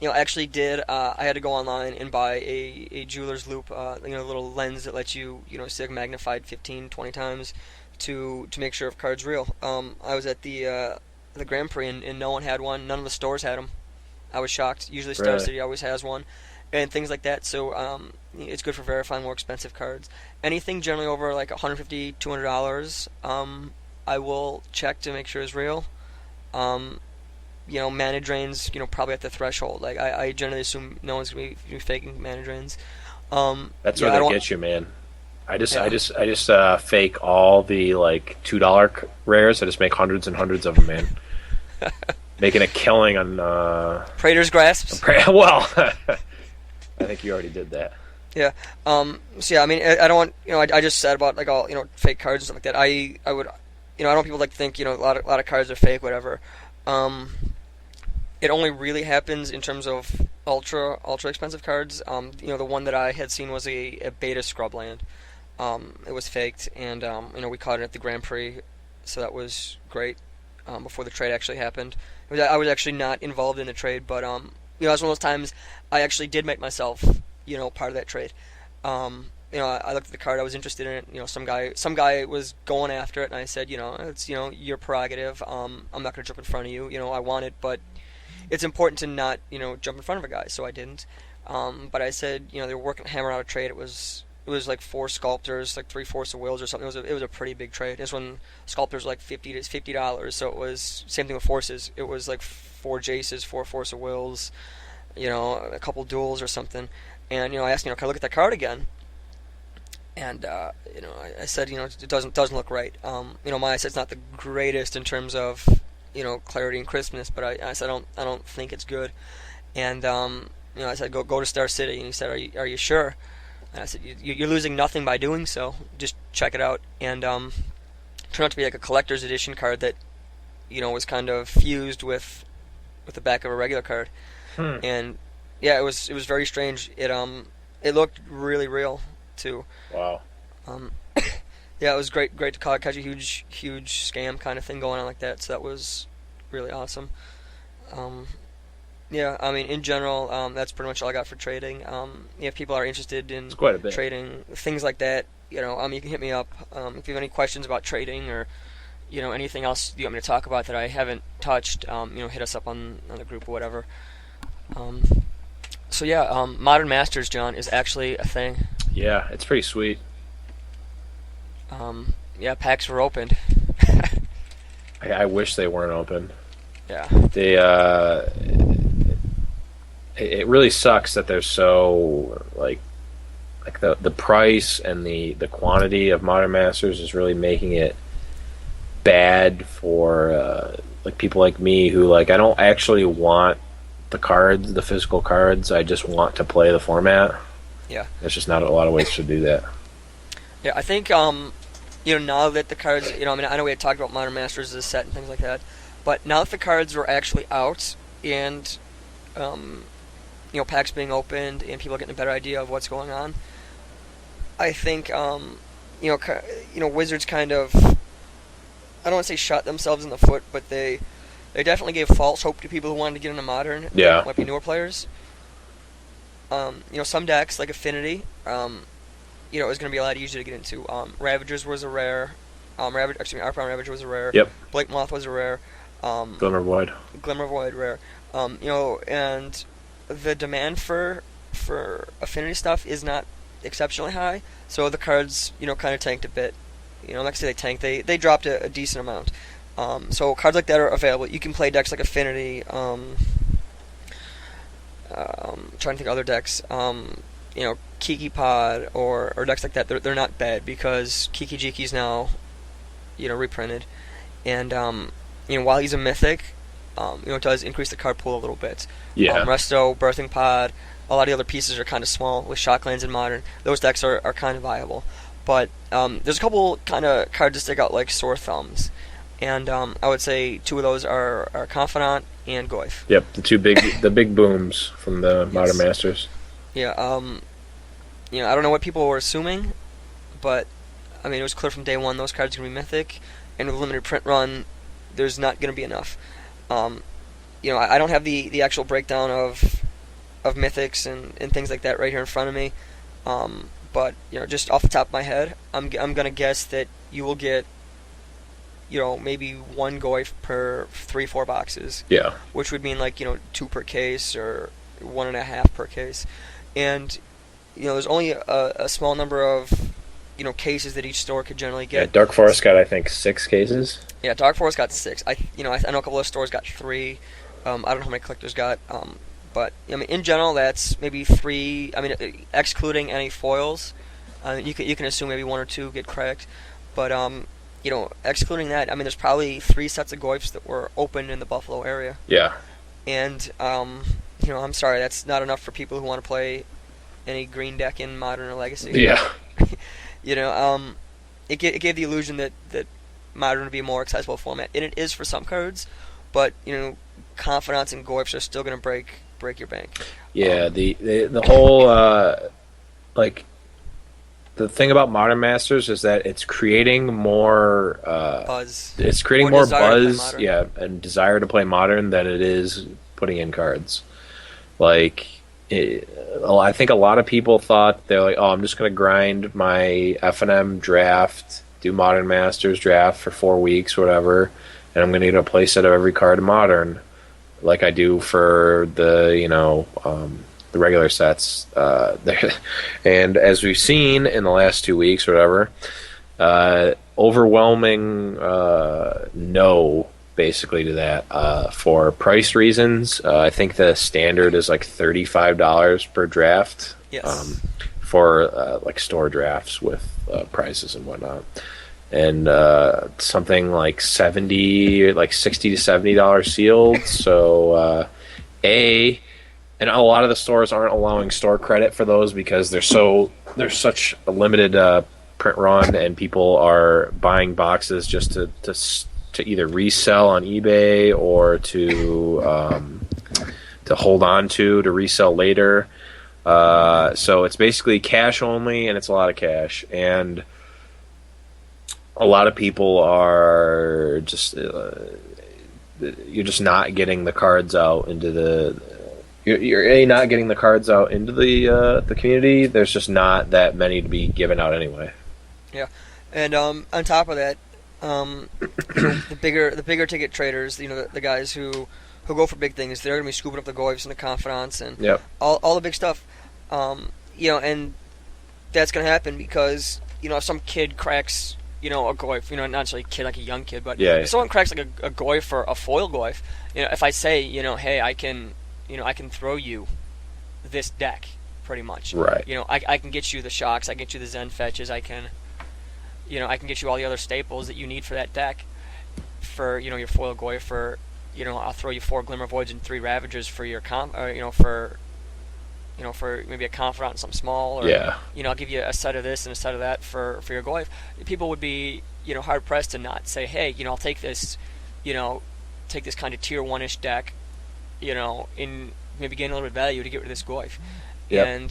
I actually did. I had to go online and buy a jeweler's loop, a little lens that lets you, see like magnified 15, 20 times to make sure if card's real. I was at the Grand Prix and no one had one. None of the stores had them. I was shocked. Usually Star City always has one, and things like that. So it's good for verifying more expensive cards. Anything generally over like $150, $200, I will check to make sure it's real. Mana drains, probably at the threshold. Like I generally assume no one's gonna be faking mana drains. That's where they get you, man. I just fake all the like $2 rares. I just make hundreds and hundreds of them, man. Making a killing on Praetor's Grasps. Well, I think you already did that. Yeah. So yeah, I don't want I just said about like all fake cards and stuff like that. I would I don't want people like to think a lot of cards are fake, whatever. It only really happens in terms of ultra expensive cards. The one that I had seen was a beta Scrubland. It was faked, and we caught it at the Grand Prix, so that was great. Before the trade actually happened, I was actually not involved in the trade, but it was one of those times I actually did make myself part of that trade. I looked at the card, I was interested in it. Some guy was going after it, and I said, it's your prerogative. I'm not going to jump in front of you. I want it, but it's important to not jump in front of a guy, so I didn't. But I said, they were working hammer out a trade. It was like 4 sculptors, like 3 Force of Wills or something. It was a pretty big trade. This one sculptors were like $50, so it was same thing with forces. It was like 4 Jaces, 4 Force of Wills, a couple duels or something. And I asked, can I look at that card again? And I said, it doesn't look right. My eyesight's not the greatest in terms of clarity and crispness, but I said I don't think it's good. And I said go to Star City, and he said, are you sure? And I said, you're losing nothing by doing so. Just check it out. And turned out to be like a collector's edition card that, was kind of fused with the back of a regular card. And yeah, it was very strange. It looked really real too. Wow. Yeah, it was great to catch a huge scam kind of thing going on like that. So that was really awesome. Yeah, in general, that's pretty much all I got for trading. If people are interested in trading, things like that, you can hit me up. If you have any questions about trading or, anything else you want me to talk about that I haven't touched, hit us up on the group or whatever. So yeah, Modern Masters, John, is actually a thing. Yeah, it's pretty sweet. Yeah, packs were opened. I wish they weren't open. Yeah. It really sucks that they're so like the price and the quantity of Modern Masters is really making it bad for like people like me who like I don't actually want the physical cards. I just want to play the format. Yeah. There's just not a lot of ways to do that. Yeah, I think now that the cards, I know we had talked about Modern Masters as a set and things like that, but now that the cards are actually out and packs being opened and people are getting a better idea of what's going on, I think Wizards kind of, I don't want to say shot themselves in the foot, but they definitely gave false hope to people who wanted to get into Modern. Yeah. Might be newer players. Some decks like Affinity, it was going to be a lot easier to get into. Ravagers was a rare. Archon Ravager was a rare. Yep. Blake Moth was a rare. Glimmer Void, rare. And the demand for Affinity stuff is not exceptionally high, so the cards, kind of tanked a bit. Like I say, they tanked. They dropped a decent amount. So cards like that are available. You can play decks like Affinity. trying to think of other decks. Kiki Pod or decks like that. They're not bad because Kiki Jiki's now, reprinted, and while he's a mythic, it does increase the card pool a little bit. Yeah. Resto, Birthing Pod, a lot of the other pieces are kind of small with Shocklands and Modern. Those decks are kind of viable. But there's a couple kind of cards that stick out like sore thumbs. And I would say two of those are Confidant and Goyf. Yep, the big booms from the Modern Masters. Yeah, I don't know what people were assuming, but I mean it was clear from day one those cards are going to be mythic, and with a limited print run, there's not going to be enough. I don't have the actual breakdown of mythics and things like that right here in front of me, but just off the top of my head, I'm going to guess that you will get maybe one Goyf per 3-4 boxes. Yeah. Which would mean 2 per case or 1.5 per case. And, there's only a small number of, cases that each store could generally get. Yeah, Dark Forest got, I think, 6 cases. Yeah, Dark Forest got 6. I know a couple of stores got 3. I don't know how many collectors got. But, in general, that's maybe 3. Excluding any foils. You can assume maybe 1 or 2 get cracked. But, excluding that, there's probably 3 sets of Goyfs that were opened in the Buffalo area. Yeah. And, I'm sorry, that's not enough for people who want to play any green deck in Modern or Legacy. Yeah. It gave the illusion that Modern would be a more accessible format, and it is for some cards, but, Confidants and Goyfs are still going to break your bank. Yeah, the whole, the thing about Modern Masters is that it's creating more buzz. It's creating more buzz, and desire to play Modern than it is putting in cards. I think a lot of people thought they're like, I'm just going to grind my F&M draft, do Modern Masters draft for 4 weeks, or whatever, and I'm going to get a playset of every card in Modern, like I do for the the regular sets. And as we've seen in the last 2 weeks or whatever, overwhelming no, basically, to that. For price reasons, I think the standard is like $35 per draft. Yes. For store drafts with prices and whatnot. And something like $60 to $70 sealed. So, and a lot of the stores aren't allowing store credit for those because there's such a limited print run, and people are buying boxes just to either resell on eBay or to hold on to resell later. So it's basically cash only, and it's a lot of cash, and a lot of people are just you're just not getting the cards out into the. You're not getting the cards out into the community. There's just not that many to be given out anyway. Yeah, and on top of that, the bigger ticket traders, the guys who go for big things, they're gonna be scooping up the Goyfs and the Confidants and all the big stuff. And that's gonna happen because if some kid cracks a Goyf, not necessarily a kid like a young kid, but if someone cracks like a Goyf or a foil Goyf, if I say hey, I can throw you this deck pretty much. Right. I can get you the Shocks, I can get you the Zen Fetches, I can get you all the other staples that you need for that deck. For your foil Goyf, for I'll throw you 4 Glimmer Voids and 3 Ravagers for your for maybe a Confidant and some small, or I'll give you a set of this and a set of that for your Goyf. People would be hard pressed to not say, hey, I'll take this kind of tier 1-ish deck, in maybe gain a little bit of value to get rid of this Goyf. Yep. And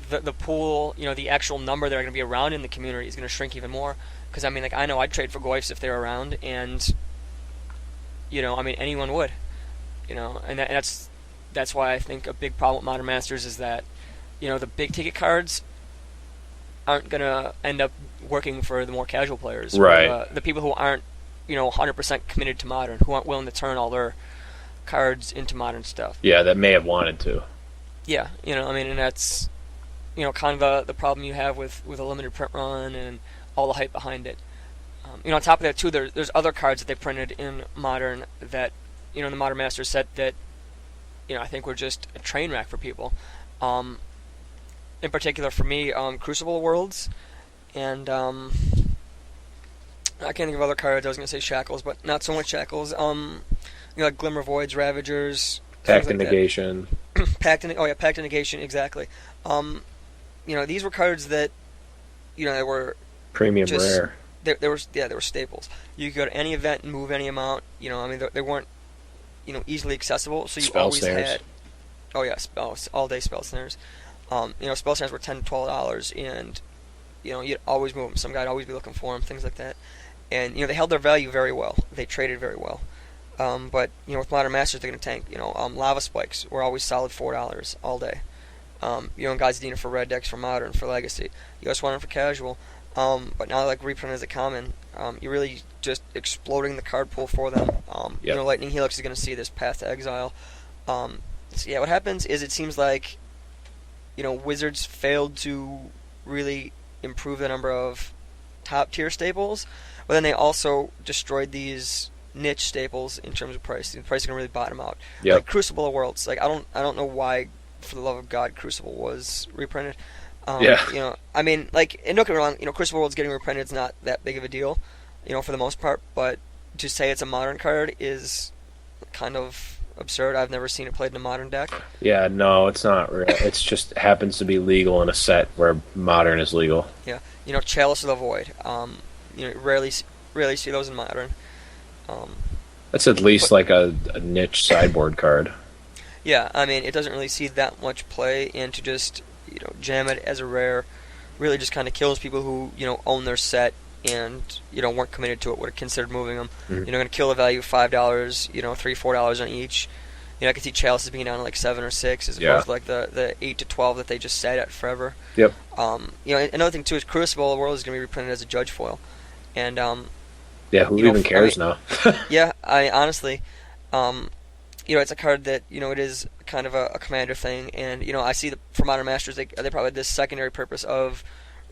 the pool, the actual number that are going to be around in the community is going to shrink even more. Because I know I'd trade for Goyfs if they were around, and anyone would, and that's why I think a big problem with Modern Masters is that, the big ticket cards aren't going to end up working for the more casual players, right? The people who aren't, 100% committed to Modern, who aren't willing to turn all their cards into Modern stuff. Yeah, that may have wanted to. Yeah, and that's, kind of the problem you have with a limited print run and all the hype behind it. On top of that too, there's other cards that they printed in Modern that, the Modern Masters set that, I think were just a train wreck for people. In particular for me, Crucible Worlds, and I can't think of other cards. I was going to say Shackles, but not so much Shackles. Like Glimmer Voids, Ravagers, Pact and Negation. Pact and Negation, exactly. These were cards that, they were Premium rare. They were staples. You could go to any event and move any amount. They weren't, easily accessible. So you Spell always snares. had. Oh yeah, all day spell snares. Spell snares were $10 to $12, and you'd always move them. Some guy'd always be looking for them, things like that. And they held their value very well. They traded very well. But with Modern Masters, they're going to tank. Lava Spikes were always solid $4 all day. Guys need it for red decks, for Modern, for Legacy. You guys want it for casual. But now, like reprint as a common, you're really just exploding the card pool for them. Yep. Lightning Helix is going to see this Path to Exile. So yeah, what happens is it seems like Wizards failed to really improve the number of top tier staples, but then they also destroyed these niche staples in terms of price. The price is going to really bottom out. Yep. Like Crucible of Worlds. Like I don't know why, for the love of God, Crucible was reprinted. Yeah. And don't get me wrong, Crucible Worlds getting reprinted is not that big of a deal, for the most part, but to say it's a Modern card is kind of absurd. I've never seen it played in a Modern deck. Yeah, no, it's not real. It's just happens to be legal in a set where Modern is legal. Yeah. Chalice of the Void. Rarely see those in Modern. That's at least like a niche sideboard card. Yeah, it doesn't really see that much play, and to just jam it as a rare really just kind of kills people who own their set and weren't committed to it, would have considered moving them. Mm-hmm. Going to kill the value of $5, $3-4 on each. I could see Chalices being down to like 7 or 6 as opposed to like the 8 to 12 that they just sat at forever. Yep. Another thing too is Crucible of the World is going to be reprinted as a Judge foil, and yeah, who even cares now? Yeah, honestly, it's a card that it is kind of a commander thing, and I see for Modern Masters they probably had this secondary purpose of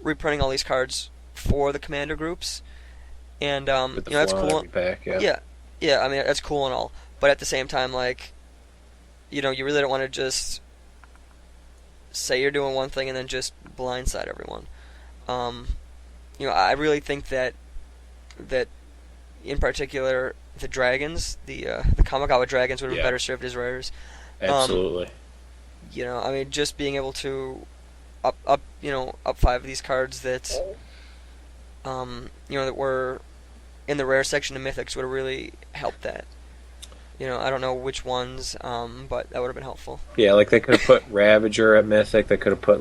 reprinting all these cards for the commander groups, and that's cool. Pack, yeah, that's cool and all, but at the same time, like, you really don't want to just say you're doing one thing and then just blindside everyone. I really think that in particular the dragons, the Kamigawa dragons would have been better served as rares. Absolutely. Just being able to up 5 of these cards that that were in the rare section of Mythics would have really helped that. I don't know which ones, but that would have been helpful. Yeah, like they could have put Ravager at Mythic. They could have put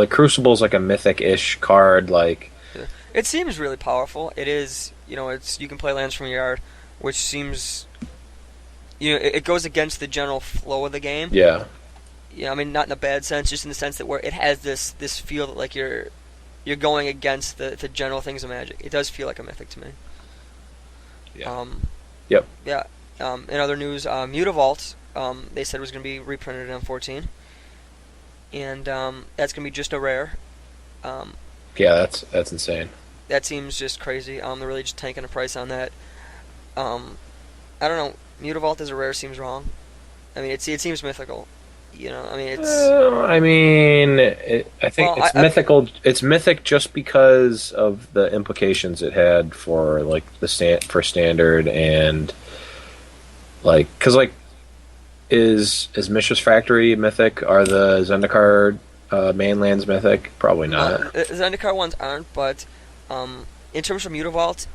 Crucible's like a Mythic-ish card. Like, it seems really powerful. It is. You can play lands from your yard, which seems. It goes against the general flow of the game. Yeah. Not in a bad sense, just in the sense that where it has this feel that like you're going against the general things of Magic. It does feel like a Mythic to me. Yeah. Yep. Yeah. In other news, Mutavault, they said was going to be reprinted in M14, and that's going to be just a rare. Yeah, that's insane. That seems just crazy. They're really just tanking the price on that. I don't know. Mutavault as a rare seems wrong. It seems mythical. It's. I think it's mythical. It's mythic just because of the implications it had for like for standard and because is Mishra's Factory mythic? Are the Zendikar mainlands mythic? Probably not. The Zendikar ones aren't, but in terms of Mutavault,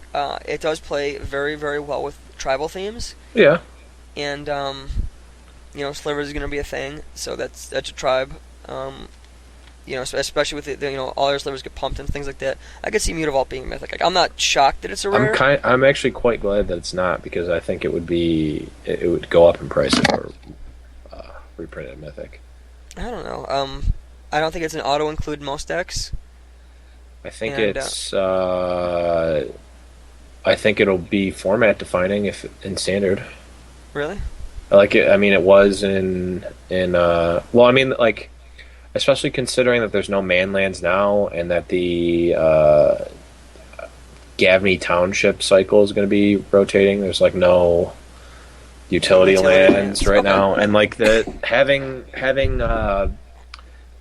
it does play very, very well with tribal themes. Yeah. And Slivers is going to be a thing, so that's a tribe. Especially with all their Slivers get pumped and things like that. I could see Mutavault being mythic. Like, I'm not shocked that it's a rare. I'm actually quite glad that it's not, because I think it would go up in price if it were reprinted mythic. I don't know. I don't think it's an auto include in most decks. I think I think it'll be format defining in standard. Really? Like it. It was in especially considering that there's no manlands now, and that the Gavney Township cycle is going to be rotating. There's no utility lands right Okay. now, and like the having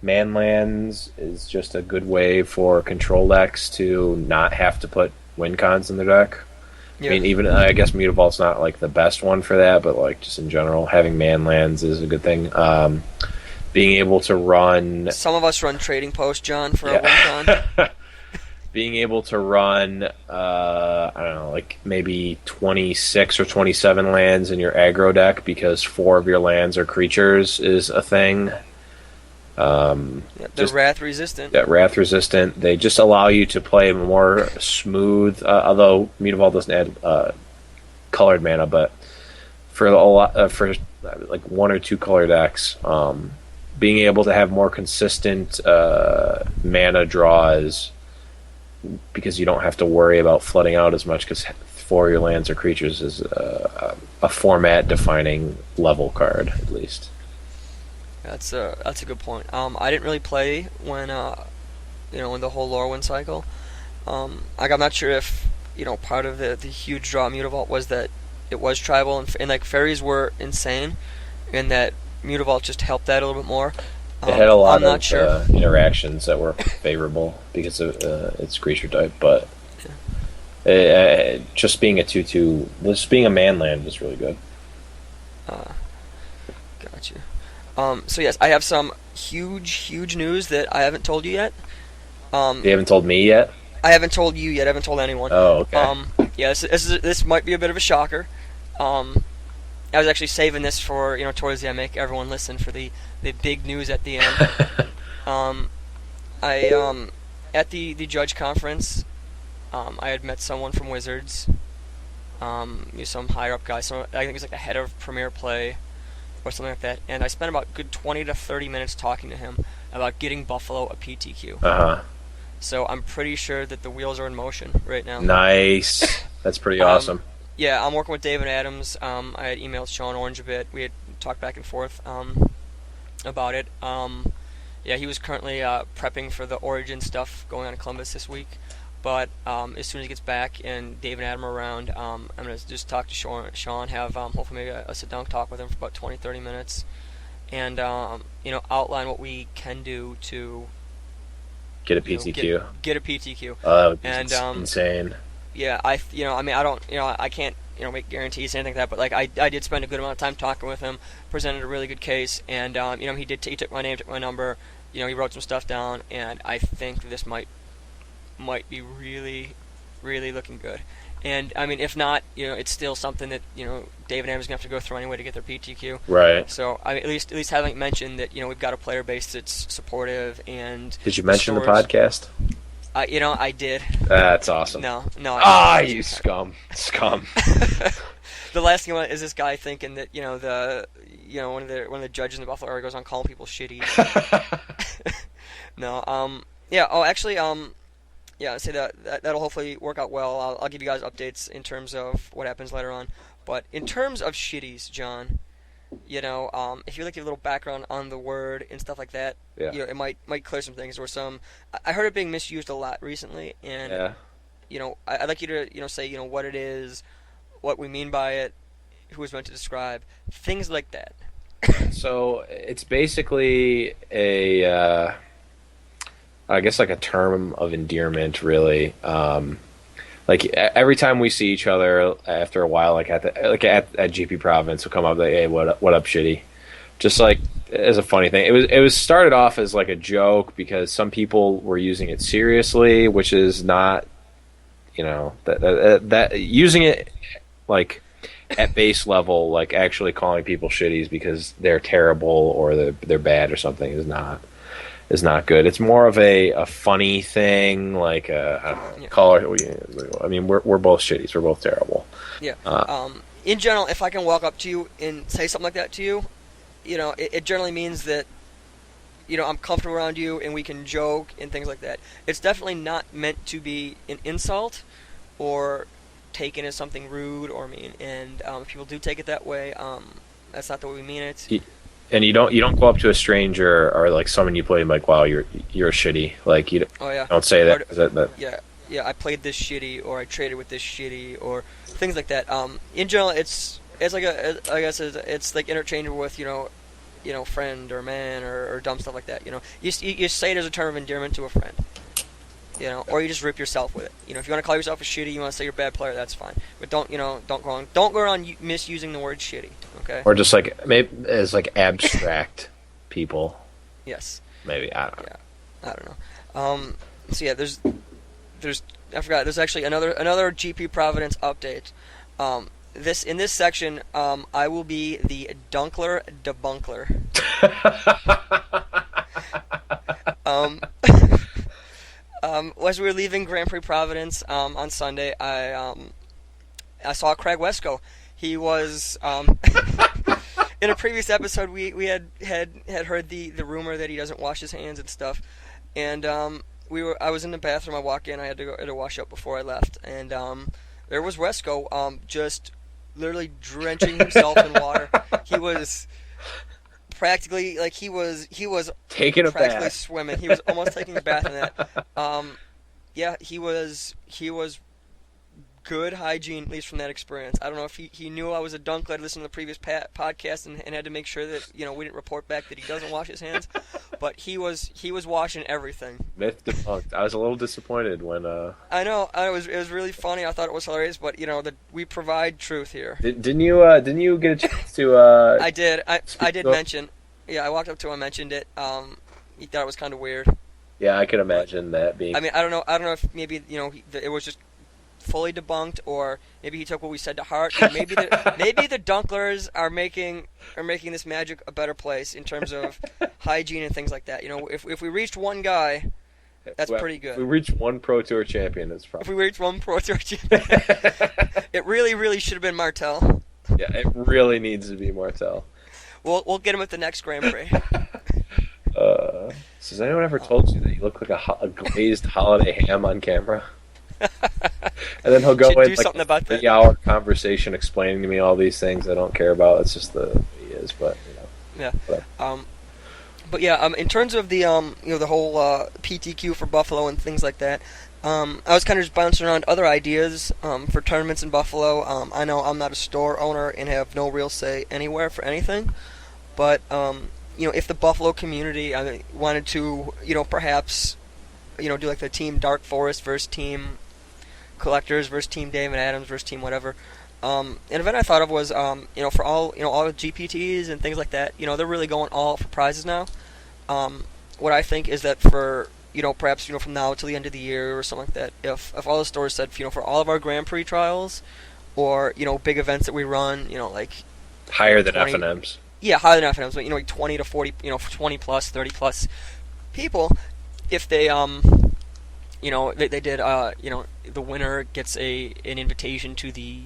man lands is just a good way for control decks to not have to put win cons in their deck. Yeah. I mean, even I guess Mutavault's not like the best one for that, but like just in general, having man lands is a good thing. Being able to run, Some of us run Trading Post, John, for a win con. being able to run, I don't know, like maybe 26 or 27 lands in your aggro deck because 4 of your lands are creatures is a thing. They're wrath resistant. Yeah, wrath resistant. They just allow you to play more smooth. Although Mutavault doesn't add colored mana, but for a lot for like 1 or 2 color decks, being able to have more consistent mana draws because you don't have to worry about flooding out as much because 4 of your lands are creatures is a format defining level card at least. That's a good point. I didn't really play when in the whole Lorwyn cycle. Like I'm not sure if part of the huge draw of Mutavault was that it was tribal and like fairies were insane, and that Mutavault just helped that a little bit more. It had a lot of sure. interactions that were favorable because of its creature type, but just being a 2/2, just being a man land was really good. Got you. So yes, I have some huge news that I haven't told you yet. You haven't told me yet? I haven't told you yet. I haven't told anyone. Oh, okay. Yeah, this might be a bit of a shocker. I was actually saving this for towards the end, make everyone listen for the big news at the end. At the judge conference, I had met someone from Wizards. Some higher up guy. I think he's like the head of Premier Play or something like that. And I spent about a good 20 to 30 minutes talking to him about getting Buffalo a PTQ. So I'm pretty sure that the wheels are in motion right now. Nice. That's pretty awesome. Yeah, I'm working with David Adams. I had emailed Sean Orange a bit. We had talked back and forth about it. Yeah, he was currently prepping for the Origin stuff going on in Columbus this week. But as soon as he gets back and Dave and Adam are around, I'm going to just talk to Sean, have hopefully maybe a sit-down talk with him for about 20, 30 minutes, and outline what we can do to get a PTQ. Get a PTQ. That would be insane. Yeah, I don't, I can't, make guarantees or anything like that, but like I did spend a good amount of time talking with him, presented a really good case, and he took my name, took my number, he wrote some stuff down, and I think this might be really, really looking good. And I mean, if not, it's still something that David Adams is gonna have to go through anyway to get their PTQ. Right. So I mean, at least having mentioned that we've got a player base that's supportive and. Did you mention the podcast? I did. That's awesome. No. You scum. The last thing I want is this guy thinking that one of the judges in the Buffalo area goes on calling people shitty. No. Yeah. Oh, actually. Yeah, I'd say that'll hopefully work out well. I'll give you guys updates in terms of what happens later on. But in terms of shitties, John, if you like to give a little background on the word and stuff like that, it might clear some things. Or I heard it being misused a lot recently, and I'd like you to say what it is, what we mean by it, who it's meant to describe, things like that. So it's basically I guess like a term of endearment, really. Like every time we see each other after a while, like at GP Providence, we'll come up like, "Hey, what up, shitty?" Just like as a funny thing. It was started off as like a joke because some people were using it seriously, which is not, that using it like at base level, like actually calling people shitties because they're terrible or they're bad or something is not good. It's more of a funny thing, like caller. I mean, we're both shitties. We're both terrible. Yeah. In general, if I can walk up to you and say something like that to you, it generally means that I'm comfortable around you and we can joke and things like that. It's definitely not meant to be an insult or taken as something rude or mean. And if people do take it that way, that's not the way we mean it. And you don't go up to a stranger or like someone you play and be like, wow, you're shitty. Like don't say that. Yeah. I played this shitty, or I traded with this shitty, or things like that. In general, it's it's like I guess it's like interchangeable with friend or man or dumb stuff like that. You say it as a term of endearment to a friend. Or you just rip yourself with it. If you want to call yourself a shitty, you want to say you're a bad player, that's fine. But don't go around misusing the word shitty. Okay. Or just like maybe as like abstract people. Yes. Maybe I don't know. Yeah, I don't know. So yeah, there's I forgot. There's actually another GP Providence update. In this section, I will be the Dunkler Debunkler. As we were leaving Grand Prix Providence on Sunday, I saw Craig Wesco. He was in a previous episode. We had heard the rumor that he doesn't wash his hands and stuff, and I was in the bathroom. I walk in. I had to wash up before I left, and there was Wesco just literally drenching himself in water. He was practically he was taking a practically bath. swimming. He was almost taking a bath in that. Yeah, he was good hygiene, at least from that experience. I don't know if he knew I was a Dunkler, had listened to the previous podcast and had to make sure that we didn't report back that he doesn't wash his hands, but he was washing everything. Myth debunked. I was a little disappointed when. I know. It was really funny. I thought it was hilarious, but we provide truth here. Didn't you get a chance to? I did. I did mention. Yeah, I walked up to him and mentioned it. He thought it was kind of weird. Yeah, I could imagine that being. I mean, I don't know if maybe it was just fully debunked, or maybe he took what we said to heart. Or maybe the Dunklers are making this Magic a better place in terms of hygiene and things like that. If we reached one guy, that's pretty good. If we reached one Pro Tour champion, that's probably. If we reached one Pro Tour champion, it really should have been Martel. Yeah, it really needs to be Martel. We'll get him at the next Grand Prix. So has anyone ever told you that you look like a glazed holiday ham on camera? And then he'll go in like a 3-hour conversation explaining to me all these things I don't care about. It's just he is, but Yeah. But yeah, in terms of the the whole PTQ for Buffalo and things like that, I was kind of just bouncing around other ideas for tournaments in Buffalo. I know I'm not a store owner and have no real say anywhere for anything, but if the Buffalo community wanted to, perhaps, do like the Team Dark Forest versus Team Collectors versus Team David Adams versus Team whatever. An event I thought of was, for all the GPTs and things like that, they're really going all out for prizes now. What I think is that for, perhaps, from now till the end of the year or something like that, if all the stores said, for all of our Grand Prix trials or, big events that we run, like higher than FNMs. Yeah, higher than FNMs, but like 20 to 40, 20 plus, 30 plus people, if they they did the winner gets an invitation to the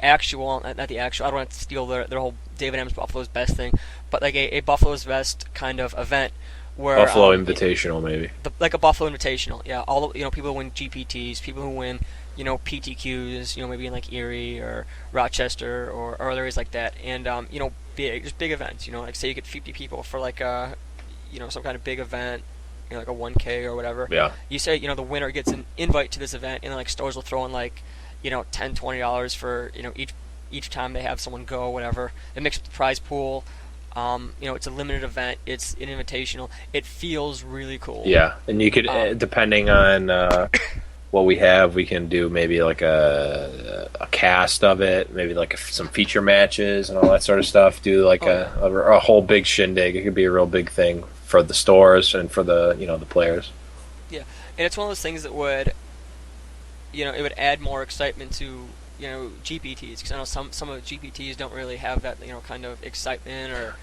actual, not the actual, I don't want to steal their whole David M's Buffalo's Best thing, but like a Buffalo's Best kind of event where Buffalo Invitational maybe. Like a Buffalo Invitational, yeah. All people who win GPTs, people who win PTQs, maybe in like Erie or Rochester or other areas like that, and just big events, like say you get 50 people for like some kind of big event, like a 1K or whatever. Yeah. You say, the winner gets an invite to this event, and then like stores will throw in like, $10, $20 for, each time they have someone go, whatever. It makes the prize pool. It's a limited event. It's an invitational. It feels really cool. Yeah, and you could, depending on what we have, we can do maybe like a cast of it, maybe like some feature matches and all that sort of stuff. Do like a whole big shindig. It could be a real big thing for the stores and for the the players. Yeah, and it's one of those things that would, it would add more excitement to GPTs, because I know some of the GPTs don't really have that kind of excitement or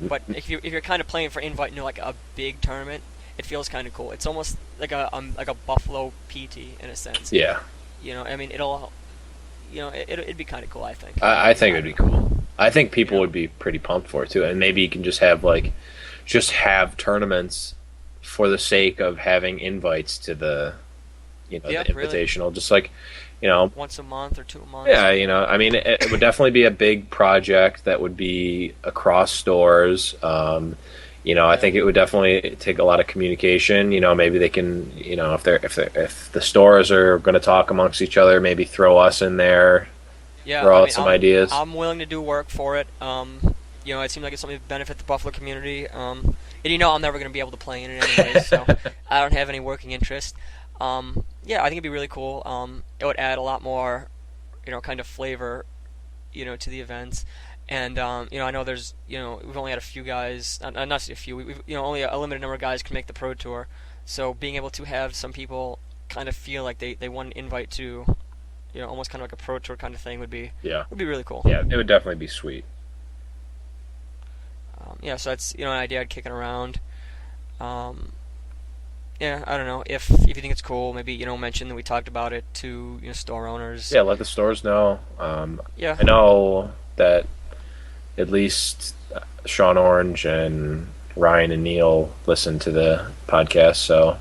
but if you're kind of playing for invite like a big tournament, it feels kind of cool. It's almost like a Buffalo PT in a sense. Yeah. I mean, it'd be kind of cool, I think. I think it'd be cool. I think people would be pretty pumped for it too, and maybe you can just have tournaments for the sake of having invites to the the invitational, really. Just like once a month or 2 months. Yeah, I mean, it would definitely be a big project that would be across stores. I think it would definitely take a lot of communication. Maybe they can, if the stores are going to talk amongst each other, maybe throw us in there, Yeah, throw I out mean, some ideas. I'm willing to do work for it. It seems like it's something to benefit the Buffalo community. And I'm never going to be able to play in it anyways, so I don't have any working interest. Yeah, I think it'd be really cool. It would add a lot more, kind of flavor, to the events. And I know we've only had a few guys, not a few. We've only a limited number of guys can make the pro tour. So being able to have some people kind of feel like they want an invite to, almost kind of like a pro tour kind of thing would be really cool. Yeah, it would definitely be sweet. So that's an idea I'd kicking around. I don't know if you think it's cool. Maybe mention that we talked about it to store owners. Yeah, let the stores know. Yeah, I know that at least Sean Orange and Ryan and Neil listen to the podcast. So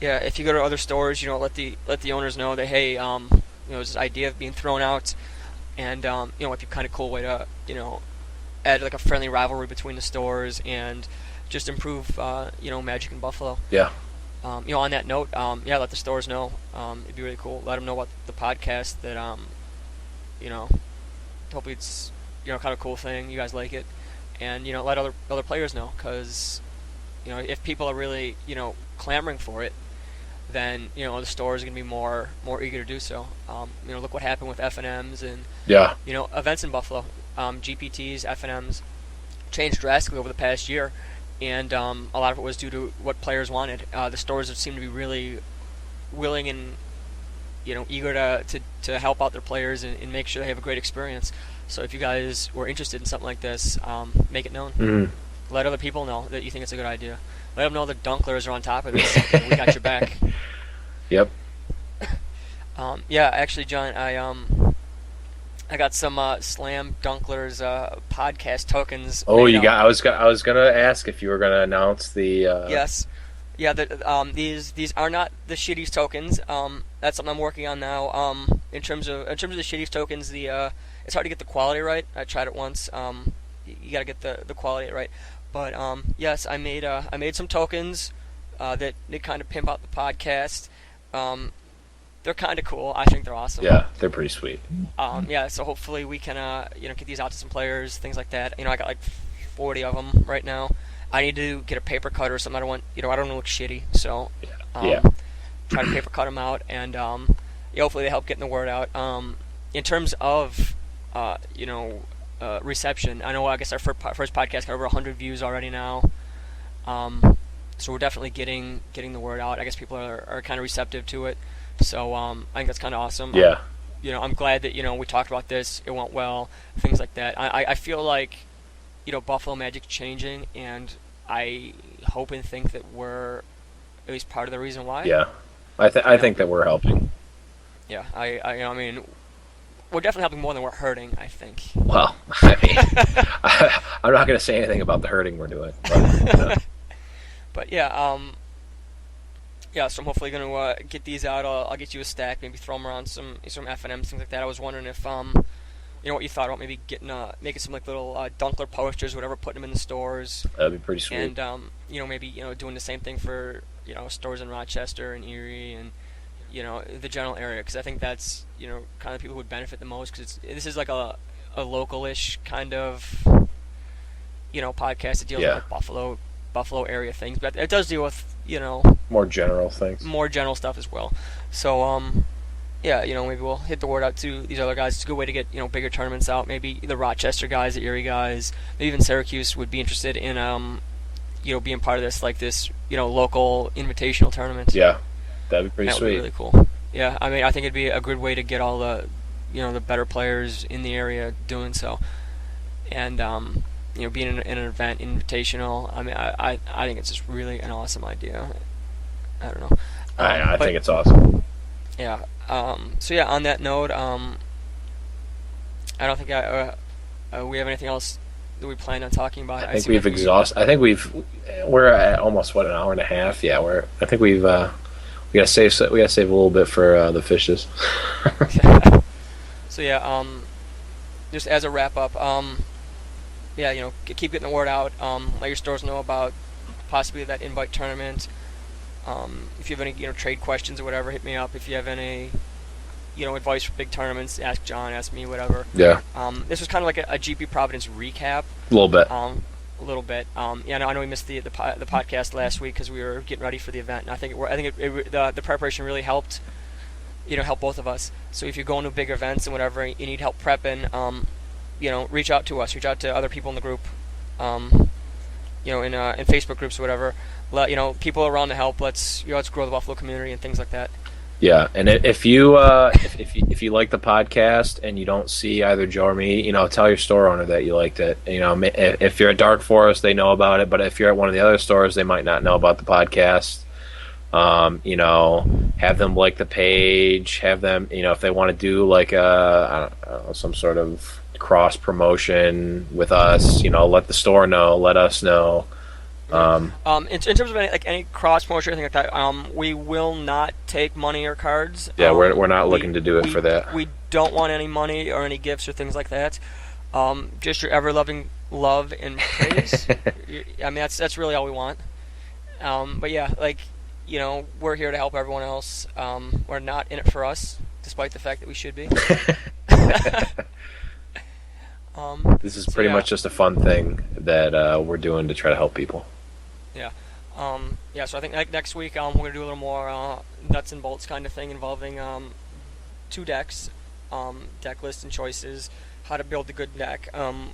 yeah, if you go to other stores, let the owners know that hey, there's this idea of being thrown out, and it might be kind of cool way to add like a friendly rivalry between the stores and just improve Magic in Buffalo. Yeah. On that note, let the stores know. It'd be really cool. Let them know about the podcast. That hopefully it's kind of a cool thing. You guys like it, and let other players know because if people are really clamoring for it, then the stores are gonna be more eager to do so. Look what happened with FNMs and events in Buffalo. GPTs, FNMs changed drastically over the past year. And a lot of it was due to what players wanted. The stores have seemed to be really willing and eager to help out their players and make sure they have a great experience. So if you guys were interested in something like this, make it known. Mm-hmm. Let other people know that you think it's a good idea. Let them know the Dunklers are on top of this. We got your back. Yep. Actually, John, I got some Slam Dunklers podcast tokens. Oh, you got. I was gonna ask if you were gonna announce the. Yes, yeah. These are not the Shitties tokens. That's something I'm working on now. In terms of the Shitties tokens, it's hard to get the quality right. I tried it once. You gotta get the quality right. But yes, I made some tokens that they kind of pimp out the podcast. They're kind of cool. I think they're awesome. Yeah, they're pretty sweet. So hopefully we can get these out to some players, things like that. I got like 40 of them right now. I need to get a paper cutter or something. I don't want I don't want to look shitty, so try to paper cut them out, and hopefully they help getting the word out. In terms of reception, I guess our first podcast got over 100 views already now. So we're definitely getting the word out. I guess people are kind of receptive to it. So I think that's kind of awesome. Yeah. I'm glad that we talked about this. It went well. Things like that. I feel like Buffalo Magic's changing, and I hope and think that we're at least part of the reason why. Yeah. I think that we're helping. Yeah. I mean, we're definitely helping more than we're hurting, I think. Well, I mean, I'm not going to say anything about the hurting we're doing. But, but yeah. So I'm hopefully going to get these out. I'll get you a stack, maybe throw them around some FNMs, things like that. I was wondering if what you thought about maybe making some like little Dunkler posters, whatever, putting them in the stores. That'd be pretty sweet. And maybe doing the same thing for stores in Rochester and Erie and the general area, because I think that's kind of people who would benefit the most, because this is like a local-ish kind of podcast that deals with like Buffalo area things, but it does deal with more general things, more general stuff as well. So maybe we'll hit the word out to these other guys. It's a good way to get bigger tournaments out. Maybe the Rochester guys, the Erie guys, maybe even Syracuse would be interested in being part of this, like this local invitational tournament. Yeah, that'd be pretty sweet. That would be really cool. Yeah, I mean, I think it'd be a good way to get all the the better players in the area doing so, and being in an event invitational. I mean, I think it's just really an awesome idea. I don't know. I think it's awesome. Yeah. So on that note, I don't think we have anything else that we plan on talking about. I think we've exhausted. I think we're at almost an hour and a half. Yeah, I think we gotta save a little bit for the fishes. So just as a wrap up, keep getting the word out. Let your stores know about possibly that invite tournament. If you have any trade questions or whatever, hit me up. If you have any advice for big tournaments, ask John, ask me, whatever. Yeah. This was kind of like a GP Providence recap. A little bit. A little bit. I know we missed the podcast last week because we were getting ready for the event, and I think the preparation really helped. Help both of us. So if you're going to big events and whatever, you need help prepping. Reach out to us. Reach out to other people in the group. In Facebook groups or whatever. People around to help. Let's grow the Buffalo community and things like that. Yeah, and if you if you like the podcast and you don't see either Joe or me, tell your store owner that you liked it. If you're at Dark Forest, they know about it, but if you're at one of the other stores, they might not know about the podcast. Have them like the page. Have them, if they want to do like some sort of cross promotion with us, let the store know, let us know. In terms of any cross promotion or anything like that, we will not take money or cards. Yeah, we're not looking to do it for that. We don't want any money or any gifts or things like that. Just your ever loving love and praise. That's really all we want. But yeah, we're here to help everyone else. We're not in it for us, despite the fact that we should be. This is pretty much just a fun thing that we're doing to try to help people. Yeah. So I think next week we're going to do a little more nuts and bolts kind of thing involving 2 decks, deck lists and choices, how to build a good deck. I'm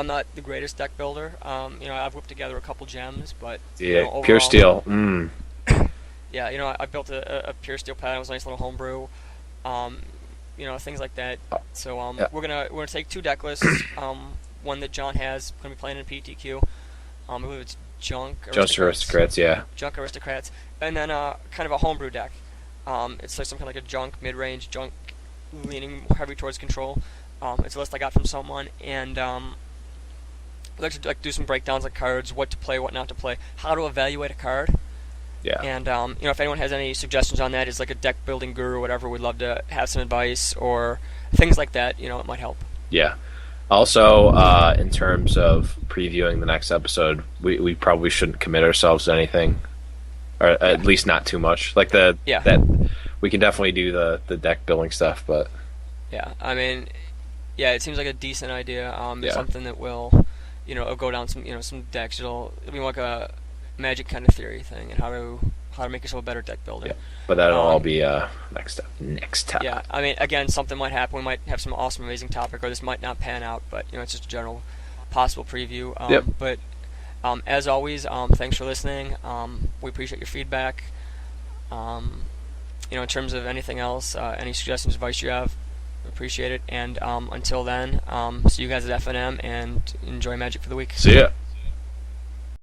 not the greatest deck builder. I've whipped together a couple gems, but overall, pure steel. Yeah, I built a pure steel pad. It was a nice little homebrew. Things like that. So we're gonna take 2 deck lists. One that John has going to be playing in PTQ. I believe it's Junk Aristocrats. Yeah. Junk Aristocrats, and then kind of a homebrew deck. It's like some kind of like a junk mid-range, junk leaning heavy towards control. It's a list I got from someone, and I'd like to do some breakdowns of cards, what to play, what not to play, how to evaluate a card. Yeah. And if anyone has any suggestions on that, is like a deck building guru or whatever, we'd love to have some advice or things like that. It might help. Yeah. Also, in terms of previewing the next episode, we probably shouldn't commit ourselves to anything, or at least not too much. That we can definitely do the deck building stuff, but yeah, it seems like a decent idea. It's something that will, it'll go down some decks. It'll be like a Magic kind of theory thing, and how to make yourself a better deck builder. Yeah, but that'll all be next time. Yeah, again, something might happen. We might have some awesome, amazing topic, or this might not pan out. But it's just a general possible preview. But as always, thanks for listening. We appreciate your feedback. In terms of anything else, any suggestions, advice you have, appreciate it. And until then, see you guys at FNM and enjoy Magic for the week. See ya.